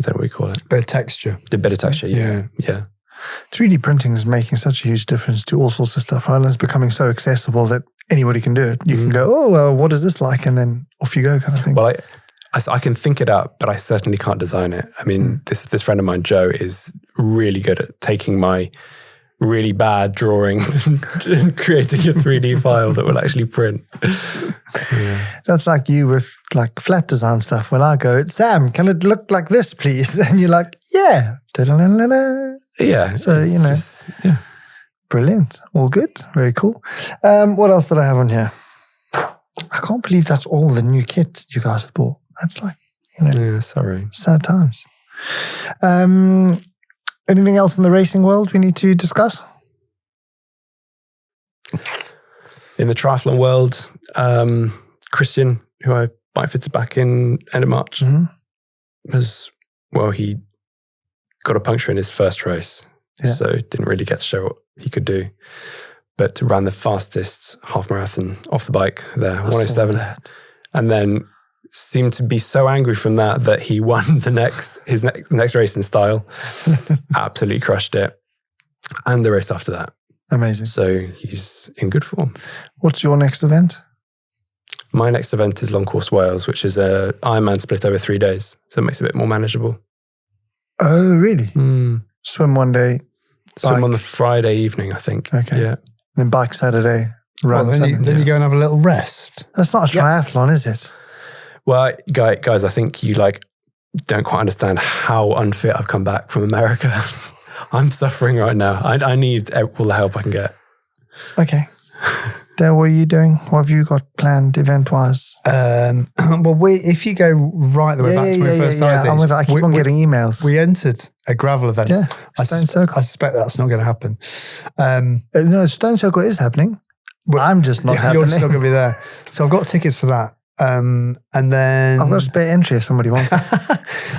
know what we call it.
Bit of texture.
The bit of texture, yeah.
3D printing is making such a huge difference to all sorts of stuff, right? And it's becoming so accessible that anybody can do it. You can go, oh, well, what is this like? And then off you go kind of thing.
Well, I can think it up, but I certainly can't design it. I mean, this friend of mine, Joe, is really good at taking my really bad drawings and creating a 3D file that will actually print.
Yeah. That's like you with like flat design stuff. When I go, Sam, can it look like this, please? And you're like, yeah.
Yeah.
So, brilliant. All good. Very cool. What else did I have on here? I can't believe that's all the new kit you guys have bought. That's like,
yeah, sorry.
Sad times. Anything else in the racing world we need to discuss?
In the triathlon world, Christian, who I bike fitted back in end of March, he got a puncture in his first race. Yeah. So didn't really get to show what he could do. But ran the fastest half marathon off the bike there, 107. And then seemed to be so angry from that he won his next race in style. Absolutely crushed it. And the race after that.
Amazing.
So he's in good form.
What's your next event?
My next event is Long Course Wales, which is a Ironman split over 3 days. So it makes it a bit more manageable.
Oh, really? Swim one day.
Swim
bike
on the Friday evening, I think.
Okay.
Yeah.
Then bike Saturday. Run
then you go and have a little rest.
That's not a triathlon, is it?
Well, guys, I think you don't quite understand how unfit I've come back from America. I'm suffering right now. I need all the help I can get.
Okay. Dale, what are you doing? What have you got planned event-wise?
If you go right the way back to when we first started these,
I keep on getting emails.
We entered a gravel event.
Yeah, Stone Circle.
I suspect that's not going to happen.
No, Stone Circle is happening. I'm just not happening.
You're just not going to be there. So I've got tickets for that. And then
I've got a spare entry if somebody wants it.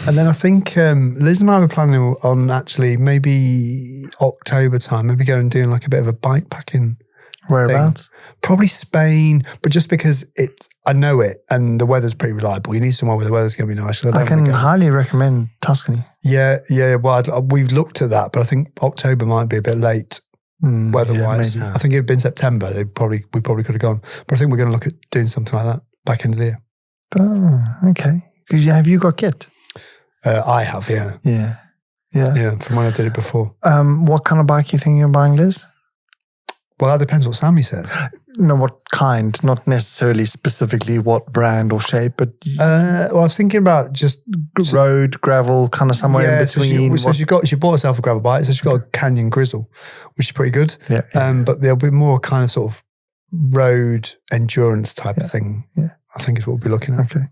And then I think Liz and I were planning on actually maybe October time, maybe going and doing like a bit of a bike packing.
Whereabouts?
Thing. Probably Spain, but just because I know it and the weather's pretty reliable. You need somewhere where the weather's going to be nice.
I can highly recommend Tuscany.
Yeah. Well, we've looked at that, but I think October might be a bit late weather-wise. I think it'd been September. We probably could have gone, but I think we're going to look at doing something like that back into the year.
Oh, okay. Because have you got kit?
I have, yeah. Yeah, from when I did it before.
What kind of bike you thinking of buying, Liz?
Well, that depends what Sammy says.
No, what kind? Not necessarily specifically what brand or shape, but...
I was thinking about just...
road, gravel, kind of somewhere in between.
She bought herself a gravel bike, so she's got a Canyon Grizzle, which is pretty good.
Yeah.
But there'll be more kind of sort of road endurance type of thing.
Yeah.
I think is what we'll be looking at.
Okay.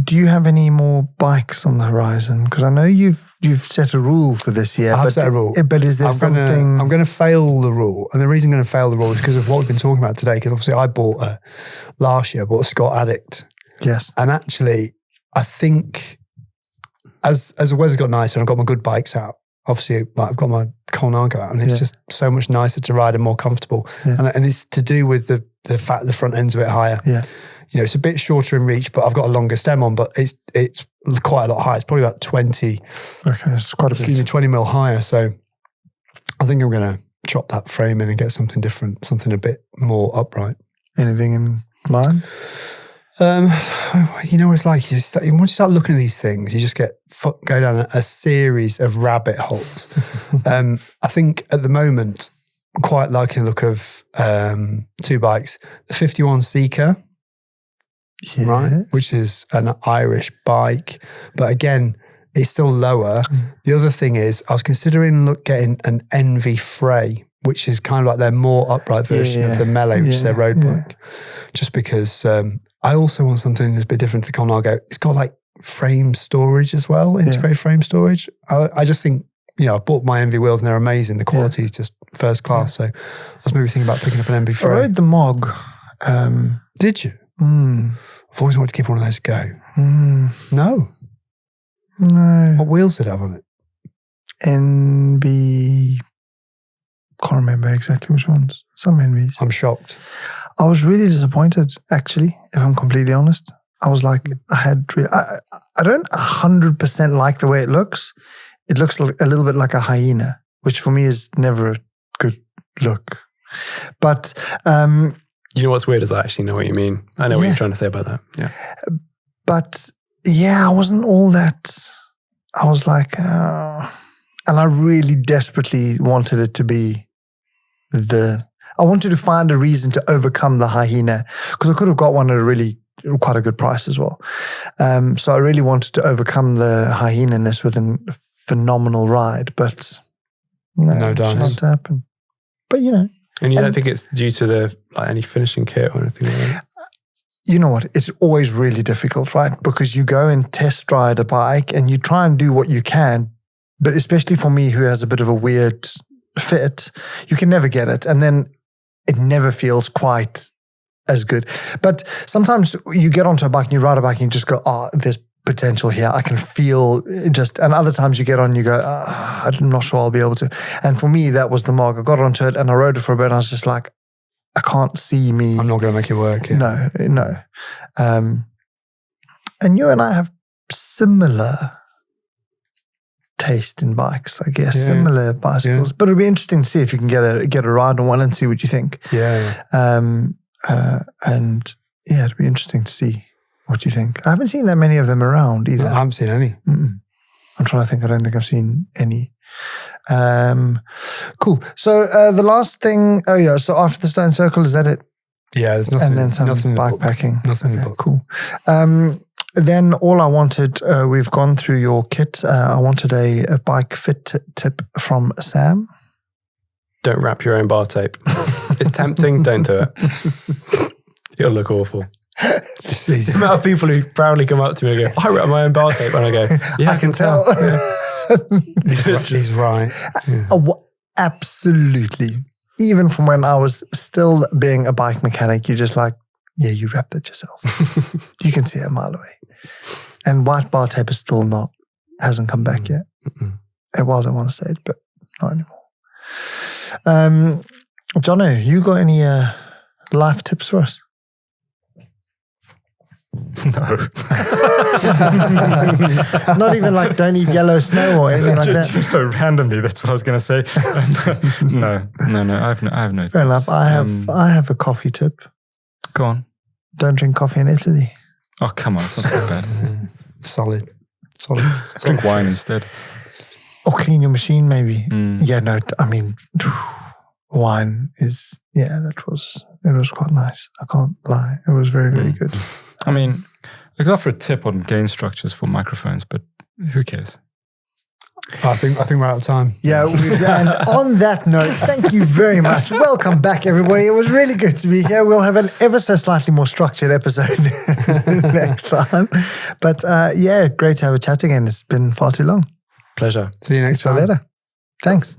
Do you have any more bikes on the horizon? Because I know you've set a rule for this year.
I've set a rule.
But is there something...
I'm going to fail the rule. And the reason I'm going to fail the rule is because of what we've been talking about today. Because obviously last year I bought a Scott Addict.
Yes.
And actually, I think as the weather's got nicer and I've got my good bikes out, obviously I've got my Colnago out and it's just so much nicer to ride and more comfortable. Yeah. And it's to do with the fact the front end's a bit higher.
Yeah.
It's a bit shorter in reach, but I've got a longer stem on, but it's quite a lot higher. It's probably about 20.
Okay, it's quite a bit.
20 mil higher. So I think I'm going to chop that frame in and get something different, something a bit more upright.
Anything in mind?
You know what it's like. Once you start looking at these things, you just go down a series of rabbit holes. I think at the moment, I'm quite liking the look of two bikes. The 51 Seeker, right, which is an Irish bike, but again, it's still lower. The other thing is, I was considering getting an Envy Frey, which is kind of like their more upright version of the Melee, which is their road bike. Just because I also want something that's a bit different to Colnago. It's got like frame storage as well, integrated frame storage. I just think, I've bought my Envy wheels and they're amazing. The quality is just first class. So I was maybe thinking about picking up an Envy Frey.
I rode the Mog.
Did you? I've always wanted to give one of those a go. No. What wheels did it have on it?
NB. Can't remember exactly which ones. Some NVs.
I'm shocked.
I was really disappointed, actually, if I'm completely honest. I was like, I don't 100% like the way it looks. It looks a little bit like a hyena, which for me is never a good look. But
you know what's weird is I actually know what you mean. I know what you're trying to say about that. Yeah.
But I wasn't all that. I was like, and I really desperately wanted it to be I wanted to find a reason to overcome the hyena, because I could have got one at quite a good price as well. So I really wanted to overcome the hyena-ness with a phenomenal ride, but no dice. Not to happen. But
and you don't think it's due to any finishing kit or anything like that?
You know what? It's always really difficult, right? Because you go and test ride a bike and you try and do what you can, but especially for me, who has a bit of a weird fit, you can never get it. And then it never feels quite as good. But sometimes you get onto a bike and you ride a bike and you just go, there's potential here. I can feel just, and other times you get on and you go, I'm not sure I'll be able to. And for me, that was the Mog. I got onto it and I rode it for a bit and I was just like, I can't see me.
I'm not going to make it work. Yeah.
No. And you and I have similar taste in bikes, I guess, similar bicycles. But it'll be interesting to see if you can get a ride on one and see what you think.
Yeah.
And it'll be interesting to see what you think. I haven't seen that many of them around either.
I haven't seen any.
I'm trying to think. I don't think I've seen any. Cool. So the last thing. So after the Stone Circle, is that it?
Yeah. There's nothing.
And then some bikepacking.
Nothing.
Okay, cool. Then all I wanted, we've gone through your kit. I wanted a bike fit tip from Sam.
Don't wrap your own bar tape. It's tempting. Don't do it. It'll look awful. The amount of people who proudly come up to me and go, I wrap my own bar tape, and I go, yeah,
I can tell.
He's right. Yeah.
Absolutely. Even from when I was still being a bike mechanic, you're just like, you wrapped it yourself. You can see it a mile away. And white bar tape is still hasn't come back yet. It was at one stage, but not anymore. Jono, you got any life tips for us?
No.
Not even like don't eat yellow snow or anything like that.
Randomly, that's what I was going to say. No. I have no.
Fair enough. I have a coffee tip.
Go on.
Don't drink coffee in Italy.
Oh, come on. It's not so bad.
Solid.
Drink wine instead.
Or clean your machine, maybe. Yeah, no, I mean, wine is, it was quite nice. I can't lie. It was very, very good.
I mean, I could offer a tip on gain structures for microphones, but who cares?
I think we're out of time.
Yeah, and on that note, thank you very much. Welcome back, everybody. It was really good to be here. We'll have an ever so slightly more structured episode next time. But great to have a chat again. It's been far too long.
Pleasure.
See you next time.
Later. Thanks.